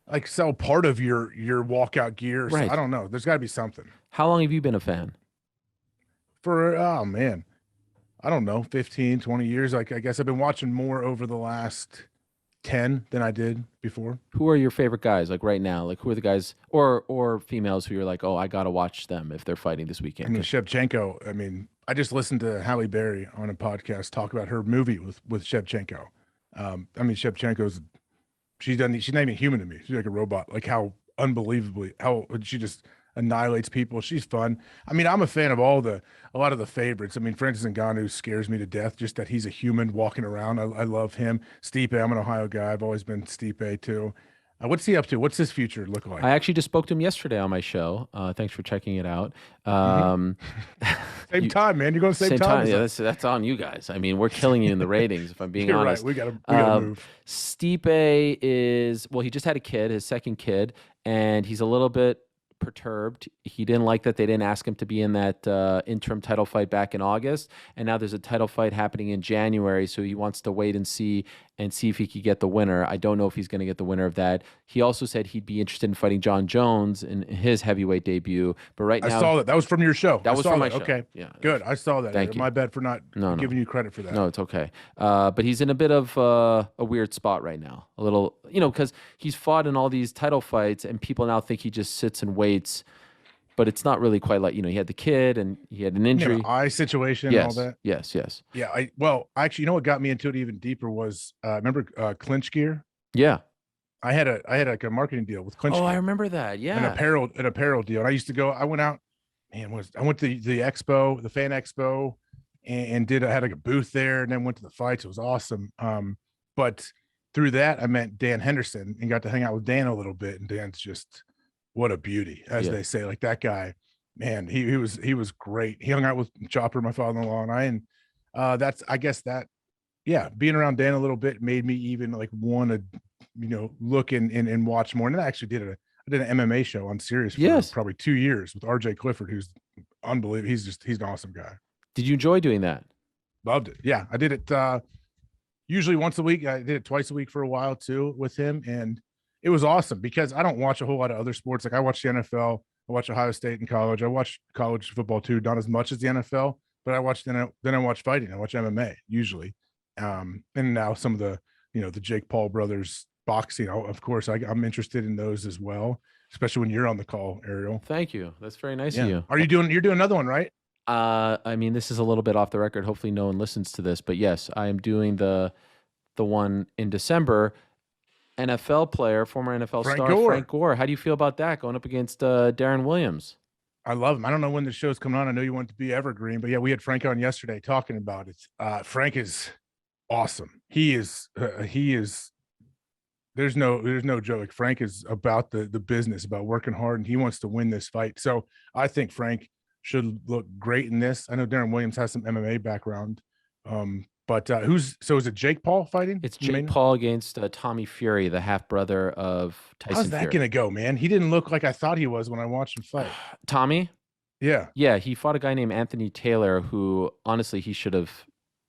like sell part of your walkout gear. Right. So I don't know. There's got to be something. How long have you been a fan? Oh man, I don't know, 15, 20 years. Like I guess I've been watching more over the last 10 than I did before. Who are your favorite guys like right now? Like who are the guys or females who you're like, oh, I got to watch them if they're fighting this weekend? I mean, Shevchenko. I mean, I just listened to Halle Berry on a podcast talk about her movie with Shevchenko. I mean, Shevchenko's, she's not even human to me. She's like a robot, like how she just annihilates people. She's fun. I mean, I'm a fan of a lot of the favorites. I mean, Francis Ngannou scares me to death, just that he's a human walking around. I love him. Stipe, I'm an Ohio guy. I've always been Stipe too. What's he up to? What's his future look like? I actually just spoke to him yesterday on my show. Thanks for checking it out. Same time, man. You're going to same time. Yeah, that's on you guys. I mean, we're killing you in the ratings, if I'm being honest. Right. We gotta move. Stipe he just had a kid, his second kid, and he's a little bit perturbed. He didn't like that they didn't ask him to be in that interim title fight back in August, and now there's a title fight happening in January, so he wants to wait and see if he could get the winner. I don't know if he's going to get the winner of that. He also said he'd be interested in fighting John Jones in his heavyweight debut, but right now I saw that. That was from your show. That was from my show. Okay, yeah, good. I saw that. Thank you. My bad for not giving you credit for that. No, it's okay. But he's in a bit of a weird spot right now. A little, because he's fought in all these title fights, and people now think he just sits and waits. But it's not really quite like, he had the kid and he had an injury. Eye situation yes, and all that. Yes. Yeah. Actually, what got me into it even deeper was, remember Clinch Gear? Yeah. I had like a marketing deal with Clinch Gear. I remember that. Yeah. An apparel deal. And I used to I went out, I went to the expo, the fan expo, and I had like a booth there and then went to the fights. It was awesome. But through that, I met Dan Henderson and got to hang out with Dan a little bit. And Dan's just, what a beauty, as they say. Like that guy, man, he was great. He hung out with Chopper, my father-in-law, and that's, I guess that, yeah, being around Dan a little bit made me even like want to, look and watch more. And I actually I did an MMA show on Sirius for Yes. probably 2 years with RJ Clifford, who's unbelievable. He's an awesome guy. Did you enjoy doing that? Loved it. Yeah, I did it usually once a week. I did it twice a week for a while too with him, and it was awesome because I don't watch a whole lot of other sports. Like I watch the NFL, I watch Ohio State in college, I watch college football too, not as much as the NFL, but I watch then I watch fighting, I watch MMA usually, and now some of the the Jake Paul brothers boxing. Of course, I'm interested in those as well, especially when you're on the call, Ariel. Thank you. That's very nice Yeah. of you. You're doing another one, right? I mean, this is a little bit off the record. Hopefully no one listens to this, but yes, I am doing the one in December. NFL player, former NFL Frank star Gore. Frank Gore. How do you feel about that going up against Darren Williams? I love him. I don't know when the show's coming on. I know you want it to be evergreen, but yeah, we had Frank on yesterday talking about it. Frank is awesome. He is. There's no joke. Like Frank is about the business, about working hard, and he wants to win this fight. So I think Frank should look great in this. I know Darren Williams has some MMA background. But is it Jake Paul fighting? It's Jake Paul against Tommy Fury, the half brother of Tyson How's that Fury. gonna go, man? He didn't look like I thought he was when I watched him fight. Tommy? Yeah. Yeah, he fought a guy named Anthony Taylor who honestly he should have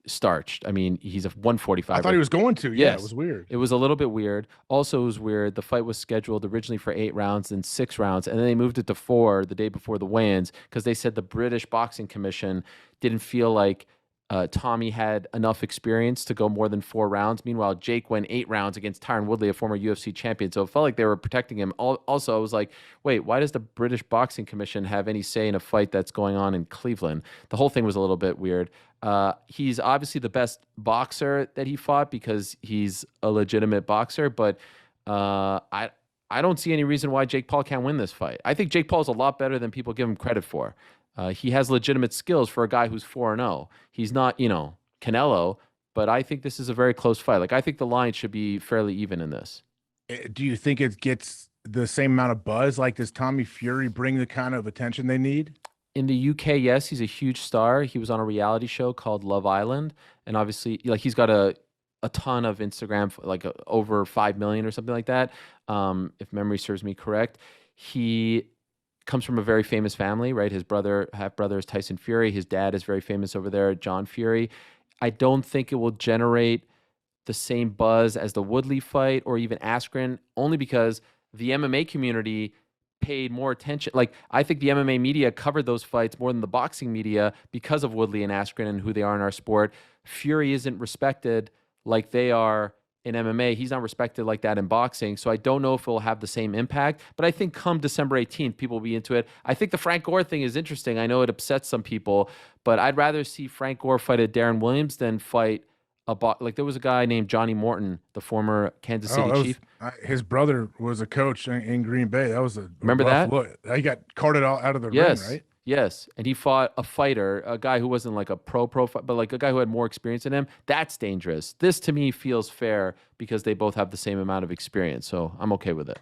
starched. I mean, he's a 145. I thought he was going to. Yeah, Yes. it was weird. It was a little bit weird. Also, it was weird. The fight was scheduled originally for 8 rounds and 6 rounds, and then they moved it to 4 the day before the weigh-ins because they said the British Boxing Commission didn't feel like Tommy had enough experience to go more than 4 rounds. Meanwhile, Jake went 8 rounds against Tyron Woodley, a former UFC champion. So it felt like they were protecting him. Also, I was like, wait, why does the British Boxing Commission have any say in a fight that's going on in Cleveland? The whole thing was a little bit weird. He's obviously the best boxer that he fought because he's a legitimate boxer, but I don't see any reason why Jake Paul can't win this fight. I think Jake Paul is a lot better than people give him credit for. He has legitimate skills for a guy who's 4-0. He's not, Canelo, but I think this is a very close fight. Like, I think the line should be fairly even in this. Do you think it gets the same amount of buzz? Like, does Tommy Fury bring the kind of attention they need? In the UK, yes, he's a huge star. He was on a reality show called Love Island, and obviously, like, he's got a ton of Instagram, like over 5 million or something like that, if memory serves me correct. He comes from a very famous family, right? His half brother is Tyson Fury. His dad is very famous over there, John Fury. I don't think it will generate the same buzz as the Woodley fight or even Askren, only because the MMA community paid more attention. Like, I think the MMA media covered those fights more than the boxing media because of Woodley and Askren and who they are in our sport. Fury isn't respected like they are in MMA. He's not respected like that in boxing. So I don't know if it will have the same impact, but I think come December 18th, people will be into it. I think the Frank Gore thing is interesting. I know it upsets some people, but I'd rather see Frank Gore fight a Darren Williams than fight like there was a guy named Johnny Morton, the former Kansas City Chief. His brother was a coach in Green Bay. That was remember that? Look. He got carted out of the ring, right? Yes, and he fought a fighter, a guy who wasn't like a pro fight, but like a guy who had more experience than him. That's dangerous. This to me feels fair because they both have the same amount of experience, so I'm okay with it.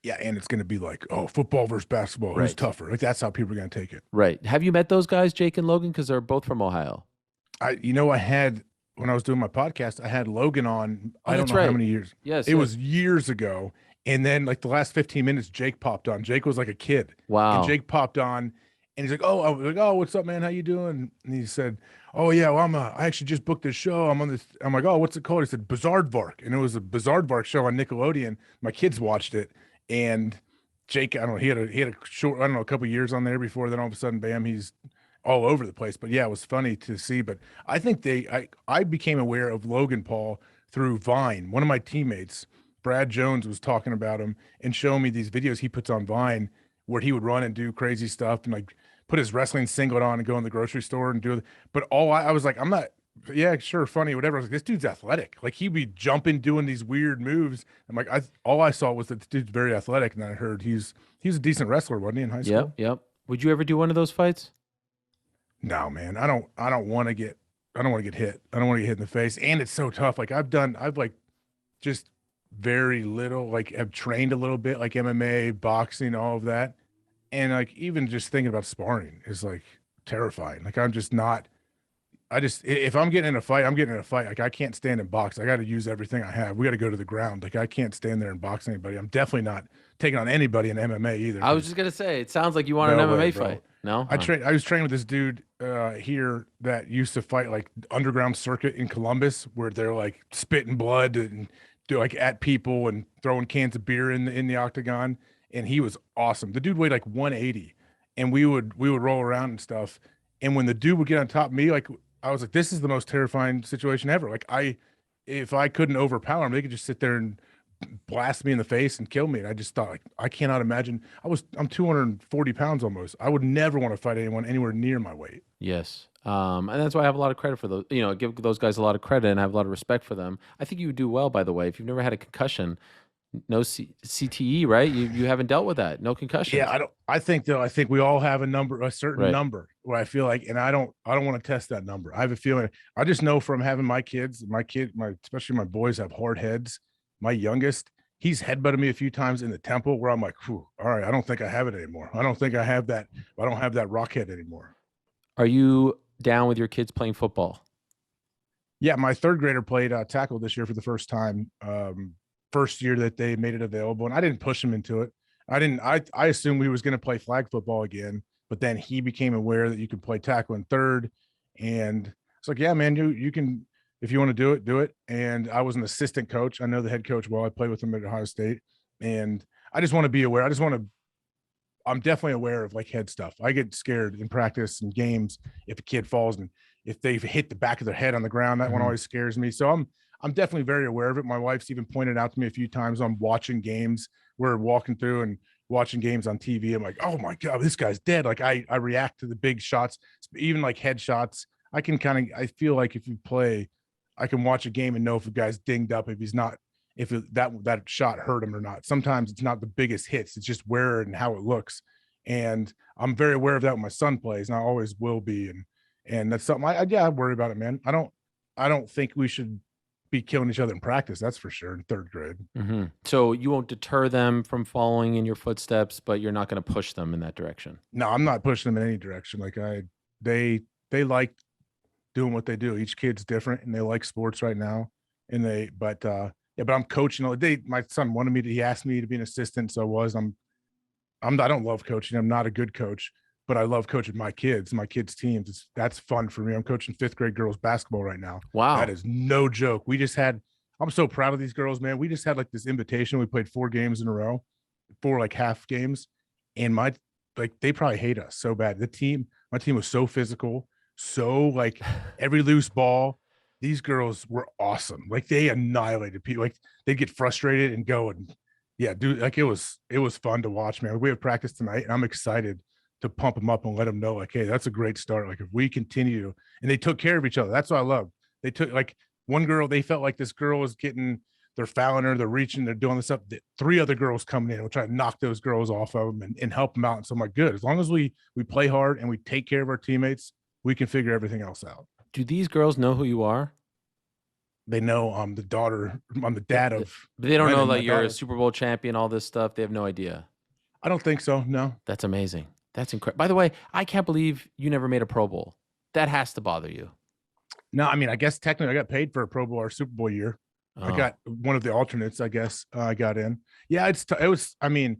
Yeah, and it's going to be like, football versus basketball. Who's tougher? Like, that's how people are going to take it. Right. Have you met those guys, Jake and Logan? Because they're both from Ohio. When I was doing my podcast, I had Logan on. I don't know how many years. Yes, it was years ago. And then like the last 15 minutes, Jake popped on. Jake was like a kid. Wow. And Jake popped on. And he's like, I was like, oh, what's up, man? How you doing? And he said, oh, yeah, well, I actually just booked this show. I'm on this. I'm like, oh, what's it called? He said, Bizarrevark. And it was a Bizarrevark show on Nickelodeon. My kids watched it. And Jake, I don't know, he had a short, I don't know, a couple years on there before. Then all of a sudden, bam, he's all over the place. But yeah, it was funny to see. But I think I became aware of Logan Paul through Vine. One of my teammates, Brad Jones, was talking about him and showing me these videos he puts on Vine where he would run and do crazy stuff and like put his wrestling singlet on and go in the grocery store and do it. But I was like, I'm not, yeah, sure, funny, whatever. I was like, this dude's athletic. Like, he'd be jumping, doing these weird moves. I'm like, all I saw was that this dude's very athletic. And then I heard he's a decent wrestler, wasn't he, in high school? Yep. Would you ever do one of those fights? No, man. I don't want to get hit. I don't want to get hit in the face. And it's so tough. Like, I've like just very little, like I've trained a little bit, like MMA, boxing, all of that. And like, even just thinking about sparring is like terrifying. Like, I'm just not, if I'm getting in a fight, I'm getting in a fight. Like I can't stand in box. I got to use everything I have. We got to go to the ground. Like I can't stand there and box anybody. I'm definitely not taking on anybody in MMA either. I was just gonna say, it sounds like you want an No way, MMA bro. fight. No? Huh. I was training with this dude here that used to fight like underground circuit in Columbus, where they're like spitting blood and do like at people and throwing cans of beer in the octagon. And he was awesome. The dude weighed like 180, and we would roll around and stuff. And when the dude would get on top of me, like I was like, this is the most terrifying situation ever. Like if I couldn't overpower him, they could just sit there and blast me in the face and kill me. And I just thought, like, I cannot imagine. I'm 240 pounds almost. I would never want to fight anyone anywhere near my weight. Yes. And that's why I have a lot of credit for those, give those guys a lot of credit and I have a lot of respect for them. I think you would do well, by the way. If you've never had a concussion, no CTE, right? You haven't dealt with that. No concussions. Yeah, I think we all have a certain Right. number where I feel like, and I don't want to test that number. I have a feeling, I just know from having my kids, especially my boys have hard heads. My youngest, he's headbutted me a few times in the temple where I'm like, all right, I don't think I have it anymore. I don't think I have that. I don't have that rock head anymore. Are you down with your kids playing football? Yeah, my third grader played tackle this year for the first time. First year that they made it available, and I didn't push him into it. I assumed he was going to play flag football again, but then he became aware that you could play tackle in third, and it's like, yeah, man, you can, if you want to do it, do it. And I was an assistant coach. I know the head coach well. I played with him at Ohio State, and I just want to be aware. I'm definitely aware of like head stuff. I get scared in practice and games if a kid falls and if they've hit the back of their head on the ground. That one always scares me. So I'm definitely very aware of it. My wife's even pointed out to me a few times on watching games. We're walking through and watching games on TV. I'm like, oh my God, this guy's dead. Like I react to the big shots, even like head shots. I feel like if you play, I can watch a game and know if a guy's dinged up, if he's not, that shot hurt him or not. Sometimes it's not the biggest hits. It's just where and how it looks. And I'm very aware of that when my son plays, and I always will be. And that's something I worry about it, man. I don't think we should be killing each other in practice. That's for sure in third grade. Mm-hmm. So you won't deter them from following in your footsteps, but you're not going to push them in that direction. No, I'm not pushing them in any direction. Like they like doing what they do. Each kid's different and they like sports right now. But I'm coaching all day. My son he asked me to be an assistant. So I was, I don't love coaching. I'm not a good coach, but I love coaching my kids teams. That's fun for me. I'm coaching 5th grade girls basketball right now. Wow. That is no joke. I'm so proud of these girls, man. We just had like this invitation. We played 4 games in a row, 4 like half games. And they probably hate us so bad. My team was so physical. So like every loose ball, these girls were awesome. Like they annihilated people. Like they'd get frustrated and go and dude, like it was fun to watch, man. We have practice tonight and I'm excited to pump them up and let them know like, hey, that's a great start. Like if we continue, and they took care of each other. That's what I love. They took like one girl, they felt like this girl was they're fouling her, they're reaching, they're doing this up. 3 other girls coming in, we'll try to knock those girls off of them and help them out. And so I'm like, good. As long as we play hard and we take care of our teammates, we can figure everything else out. Do these girls know who you are? They know I'm the dad of. But they don't know that you're a Super Bowl champion, all this stuff. They have no idea. I don't think so. No. That's amazing. That's incredible. By the way, I can't believe you never made a Pro Bowl. That has to bother you. No, I mean, I guess technically I got paid for a Pro Bowl or Super Bowl year. Oh. I got one of the alternates, I guess. I got in. Yeah, I mean,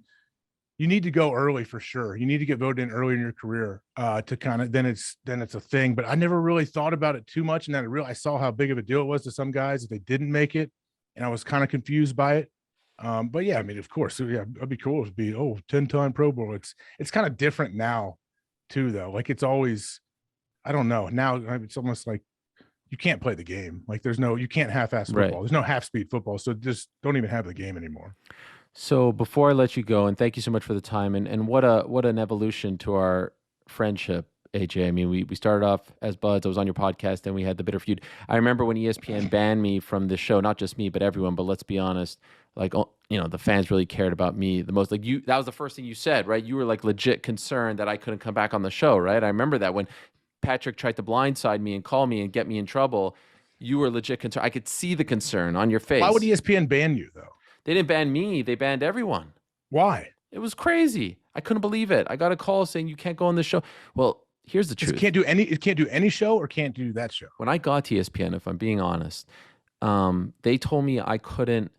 you need to go early for sure. You need to get voted in early in your career to kind of, then it's a thing. But I never really thought about it too much. And then I saw how big of a deal it was to some guys if they didn't make it. And I was kind of confused by it. But yeah, I mean, of course, yeah, it'd be cool to be 10-time Pro Bowl. It's kind of different now too, though. Like it's always, I don't know. Now it's almost like you can't play the game. Like you can't half-ass football. Right. There's no half-speed football. So just don't even have the game anymore. So before I let you go, and thank you so much for the time, and what an evolution to our friendship, AJ. I mean, we started off as buds. I was on your podcast, and we had the bitter feud. I remember when ESPN banned me from the show, not just me, but everyone. But let's be honest, like the fans really cared about me the most. Like that was the first thing you said, right? You were like legit concerned that I couldn't come back on the show, right? I remember that when Patrick tried to blindside me and call me and get me in trouble. You were legit concerned. I could see the concern on your face. Why would ESPN ban you though? They didn't ban me. They banned everyone. Why? It was crazy. I couldn't believe it. I got a call saying you can't go on the show. Well, here's the It truth. can't do any show or can't do that show. When I got to ESPN, if I'm being honest, they told me I couldn't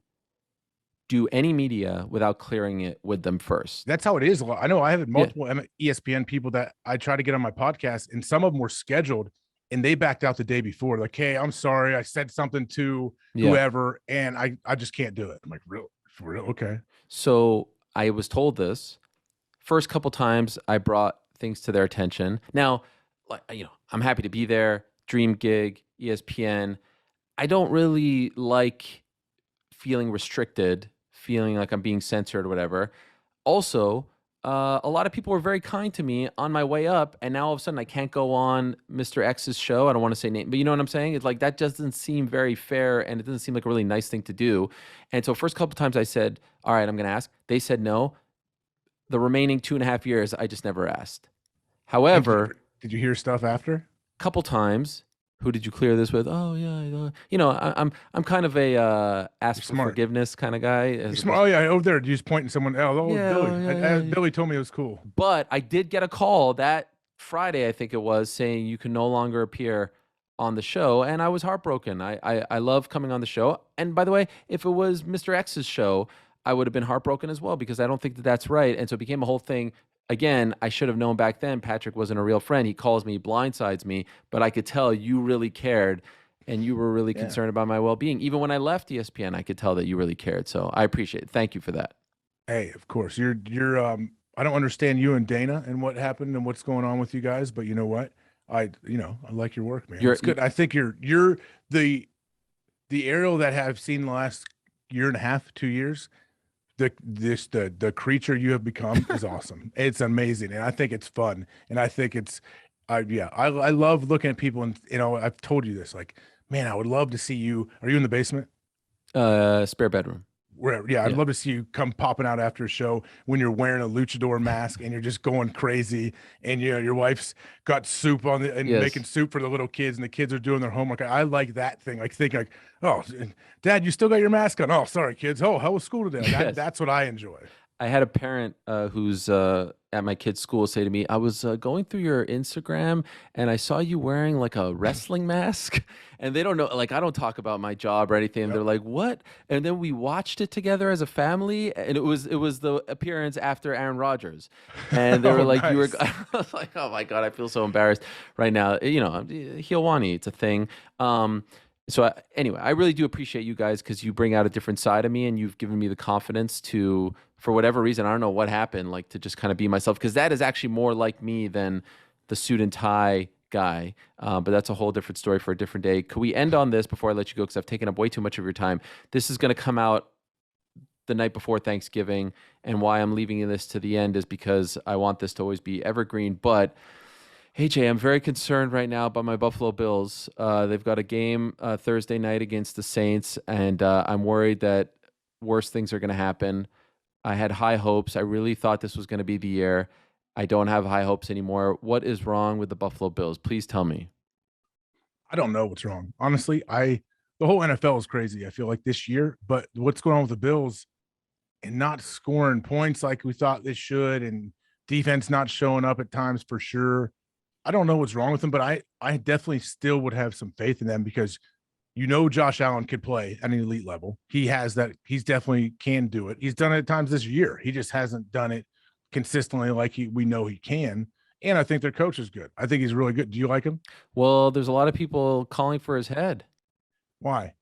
do any media without clearing it with them first. That's how it is. I know I have Yeah. multiple ESPN people that I try to get on my podcast, and some of them were scheduled and they backed out the day before. Like, hey, I'm sorry, I said something to Yeah. whoever, and I just can't do it. I'm like, real, for real? Okay. So I was told this. First couple times I brought things to their attention. Now, like, you know, I'm happy to be there. Dream gig, ESPN. I don't really like feeling restricted, feeling like I'm being censored or whatever. Also, a lot of people were very kind to me on my way up, and now all of a sudden I can't go on Mr. X's show. I don't want to say name, but you know what I'm saying? It's like that doesn't seem very fair, and it doesn't seem like a really nice thing to do. And so first couple times I said, all right, I'm going to ask. They said no. The remaining 2.5 years, I just never asked. However, did you hear stuff after? A couple times, who did you clear this with? Oh yeah, you know, I'm kind of a ask for forgiveness kind of guy. Oh yeah, over there, you just pointing someone else. Oh, Yeah, Billy. yeah. Billy told me it was cool. But I did get a call that Friday, I think it was, saying you can no longer appear on the show, and I was heartbroken. I love coming on the show, and by the way, if it was Mr. X's show, I would have been heartbroken as well, because I don't think that that's right. And so it became a whole thing. Again, I should have known back then Patrick wasn't a real friend. He calls me, blindsides me, but I could tell you really cared and you were really concerned about my well-being. Even when I left ESPN, I could tell that you really cared. So I appreciate it. Thank you for that. Hey, of course. You're I don't understand you and Dana and what happened and what's going on with you guys, but you know what? I like your work, man. It's good. I think you're the Ariel that I've seen the last year and a half, 2 years. The creature you have become is awesome. It's amazing, and I think it's fun, and I think it's I love looking at people, and you know, I've told you this, like, man, I would love to see you. Are you in the basement? Spare bedroom. Wherever. Yeah, I'd love to see you come popping out after a show when you're wearing a luchador mask and you're just going crazy, and you know your wife's got soup on the and making soup for the little kids, and the kids are doing their homework. I like that thing. Like, think like, oh, Dad, you still got your mask on? Oh, sorry, kids. Oh, how was school today? That's what I enjoy. I had a parent who's at my kid's school say to me, I was going through your Instagram and I saw you wearing like a wrestling mask. And they don't know, like, I don't talk about my job or anything. And they're like, what? And then we watched it together as a family. And it was the appearance after Aaron Rodgers. And they were like, nice. You were, I was like, oh my God, I feel so embarrassed right now. You know, Helwani, it's a thing. So anyway, I really do appreciate you guys, because you bring out a different side of me, and you've given me the confidence to, for whatever reason, I don't know what happened, like, to just kind of be myself, because that is actually more like me than the suit and tie guy. But that's a whole different story for a different day. Could we end on this before I let you go, because I've taken up way too much of your time? This is going to come out the night before Thanksgiving, and why I'm leaving this to the end is because I want this to always be evergreen. But hey, Jay, I'm very concerned right now about my Buffalo Bills. They've got a game Thursday night against the Saints, and I'm worried that worse things are going to happen. I had high hopes. I really thought this was going to be the year. I don't have high hopes anymore. What is wrong with the Buffalo Bills? Please tell me. I don't know what's wrong. Honestly, the whole NFL is crazy, I feel like, this year, but what's going on with the Bills and not scoring points like we thought they should, and defense not showing up at times for sure. I don't know what's wrong with them, but I definitely still would have some faith in them, because you know Josh Allen could play at an elite level. He has that. He's definitely can do it. He's done it at times this year. He just hasn't done it consistently like we know he can. And I think their coach is good. I think he's really good. Do you like him? Well, there's a lot of people calling for his head. Why?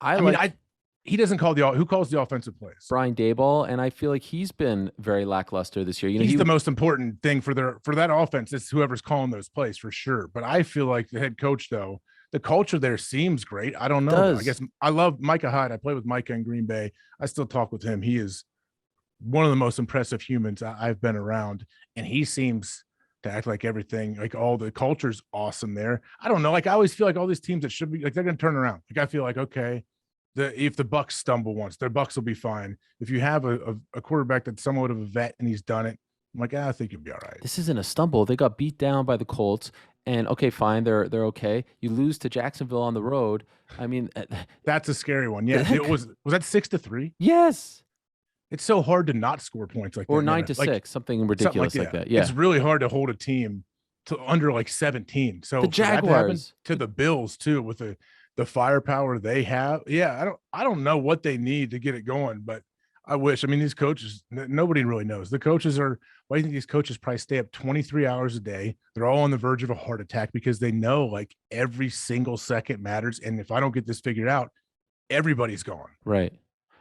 He doesn't call who calls the offensive plays? Brian Daboll, and I feel like he's been very lackluster this year. You know, he's the most important thing for that offense. It's whoever's calling those plays for sure. But I feel like the head coach, though, the culture there seems great. I don't know. I guess I love Micah Hyde. I play with Micah in Green Bay. I still talk with him. He is one of the most impressive humans I've been around, and he seems to act like everything, like all the culture's awesome there. I don't know. Like, I always feel like all these teams that should be like, they're going to turn around. Like, I feel like, okay, if the Bucks stumble once, their Bucks will be fine. If you have a quarterback that's somewhat of a vet and he's done it, I'm like, I think you'll be all right. This isn't a stumble. They got beat down by the Colts, and okay, fine, they're okay. You lose to Jacksonville on the road. I mean, that's a scary one. Yeah, it was that 6-3? Yes. It's so hard to not score points like that. Or 9-6, something ridiculous like that. Yeah, it's really hard to hold a team to under like 17. So The for that to happen Jaguars. to the Bills too, with the firepower they have, yeah, I don't know what they need to get it going, but I wish. I mean, these coaches, nobody really knows. The coaches are. Why do you think these coaches probably stay up 23 hours a day? They're all on the verge of a heart attack because they know like every single second matters. And if I don't get this figured out, everybody's gone. Right.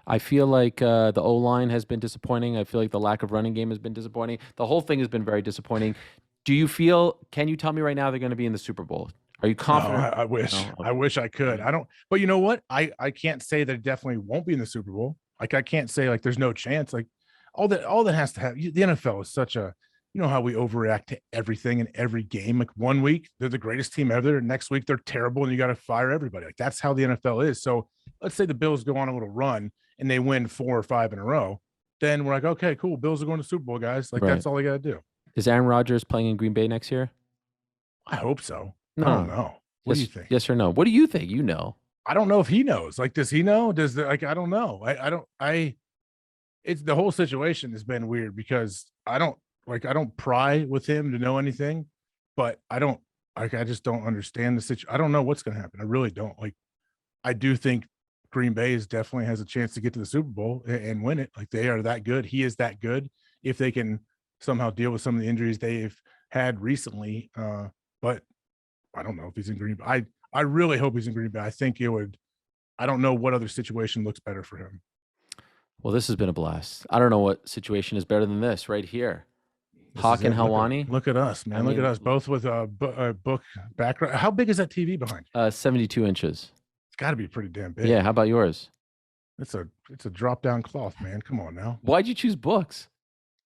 I feel like the O-line has been disappointing. I feel like the lack of running game has been disappointing. The whole thing has been very disappointing. Do you feel, can you tell me right now they're going to be in the Super Bowl? Are you confident? No, I wish. No? I wish I could. I don't. But you know what? I can't say that it definitely won't be in the Super Bowl. Like I can't say like there's no chance. Like all that has to have. The NFL is such a. You know how we overreact to everything in every game. Like one week they're the greatest team ever. Next week they're terrible, and you got to fire everybody. Like that's how the NFL is. So let's say the Bills go on a little run and they win 4 or 5 in a row. Then we're like, okay, cool. Bills are going to Super Bowl, guys. Like that's all they got to do. Is Aaron Rodgers playing in Green Bay next year? I hope so. No. I don't know. What do you think? Yes or no? What do you think? You know. I don't know if he knows. Like, does he know? Does the like? I don't know. It's the whole situation has been weird because I don't pry with him to know anything, but I just don't understand the situation. I don't know what's going to happen. I really don't. Like, I do think Green Bay definitely has a chance to get to the Super Bowl and win it. Like they are that good. He is that good if they can somehow deal with some of the injuries they've had recently. But I don't know if he's in Green Bay. I really hope he's in Green Bay. I think it would. I don't know what other situation looks better for him. Well, this has been a blast. I don't know what situation is better than this right here. Hawk and Helwani. Look at us, man. Look at us, both with a book background. How big is that TV behind you? 72 inches. It's got to be pretty damn big. Yeah. How about yours? It's a drop down cloth, man. Come on now. Why'd you choose books?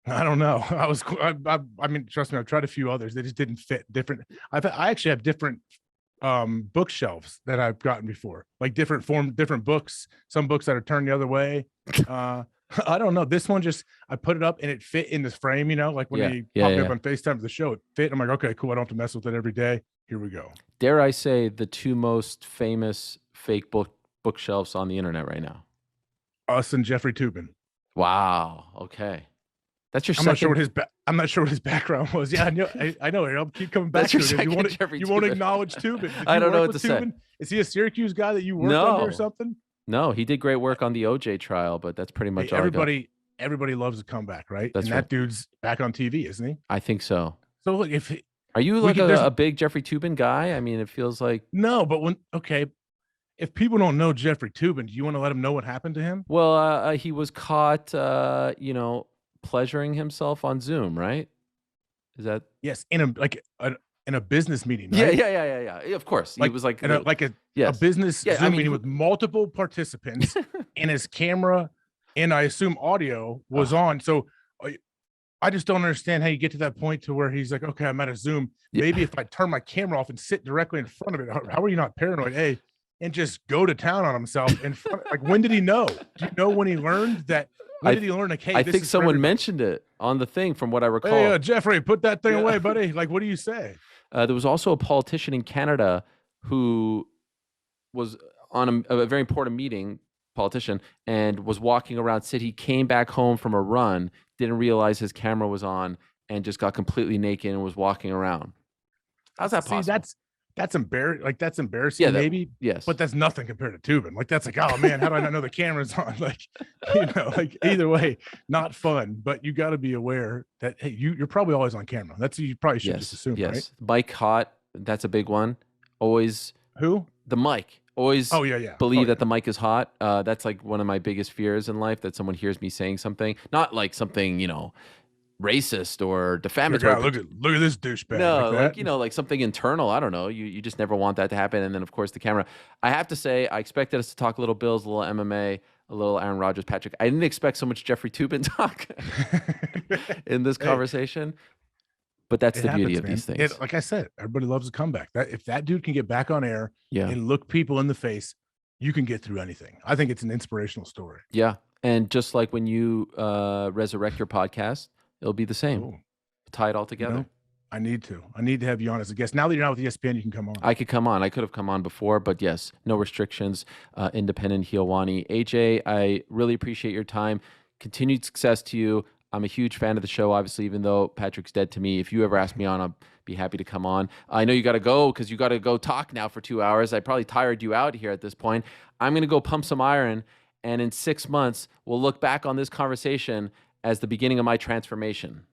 I don't know. I mean, trust me, I've tried a few others. They just didn't fit. Different. I actually have different bookshelves that I've gotten before, like different books. Some books that are turned the other way. I don't know. This one I put it up and it fit in this frame. You know, like when you pop it up on FaceTime for the show, it fit. I'm like, okay, cool. I don't have to mess with it every day. Here we go. Dare I say the 2 most famous fake bookshelves on the internet right now? Us and Jeffrey Toobin. Wow. Okay. That's your. I'm not sure what his background was. Yeah, I know. I'll keep coming back to it. You won't acknowledge Toobin. I don't know what to say. Is he a Syracuse guy that you worked under or something? No, he did great work on the OJ trial, but that's pretty much all. Everybody loves a comeback, right? That's and right. That dude's back on TV, isn't he? I think so. So look, are you like a big Jeffrey Toobin guy? I mean, it feels like no, but if people don't know Jeffrey Toobin, do you want to let them know what happened to him? Well, he was caught, pleasuring himself on Zoom, right? Is that yes in a business meeting? Right? Yeah. Of course, he was like a business Zoom meeting with multiple participants, and his camera and I assume audio was on. So I just don't understand how you get to that point to where he's like, okay, I'm at a Zoom. Maybe if I turn my camera off and sit directly in front of it, how are you not paranoid? Hey, and just go to town on himself in front. Like, when did he know? Do you know when he learned that? When did he learn? Like, hey, I think someone mentioned it on the thing, from what I recall. Hey, Jeffrey, put that thing away, buddy. Like, what do you say? There was also a politician in Canada who was on a very important meeting, politician, and was walking around. Said he came back home from a run, didn't realize his camera was on, and just got completely naked and was walking around. How's that possible? That's embarrassing. Like, that's embarrassing. Yeah, maybe. Yes, but that's nothing compared to Toobin. Like, that's like, oh man, how do I not know the camera's on? Like, like either way, not fun. But you got to be aware that hey, you're probably always on camera. You probably should just assume, right? Mic hot. That's a big one. Always. Who? The mic. Always. Oh yeah. Believe that the mic is hot. That's like one of my biggest fears in life, that someone hears me saying something, not like something racist or defamatory. Look at this douchebag. No, like something internal. I don't know. You just never want that to happen. And then of course the camera. I have to say, I expected us to talk a little Bills, a little MMA, a little Aaron Rodgers, Patrick. I didn't expect so much Jeffrey Toobin talk in this conversation. But that's the beauty of these things. Like I said, everybody loves a comeback. If that dude can get back on air and look people in the face, you can get through anything. I think it's an inspirational story. Yeah. And just like when you resurrect your podcast, it'll be the same. Cool. Tie it all together. I need to have you on as a guest. Now that you're not with ESPN, you can come on. I could come on. I could have come on before, but yes, no restrictions. Independent Helwani. AJ, I really appreciate your time. Continued success to you. I'm a huge fan of the show, obviously, even though Patrick's dead to me. If you ever ask me on, I'll be happy to come on. I know you got to go because you got to go talk now for 2 hours. I probably tired you out here at this point. I'm going to go pump some iron, and in 6 months, we'll look back on this conversation as the beginning of my transformation.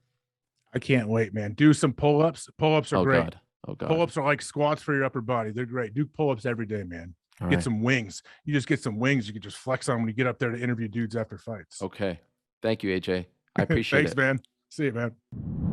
I can't wait, man. Do some pull-ups. Pull-ups are great. God. Oh, God. Pull-ups are like squats for your upper body. They're great. Do pull-ups every day, man. All Get right. some wings. You just get some wings. You can just flex on when you get up there to interview dudes after fights. Okay. Thank you, AJ. I appreciate Thanks, it. man. See you, man.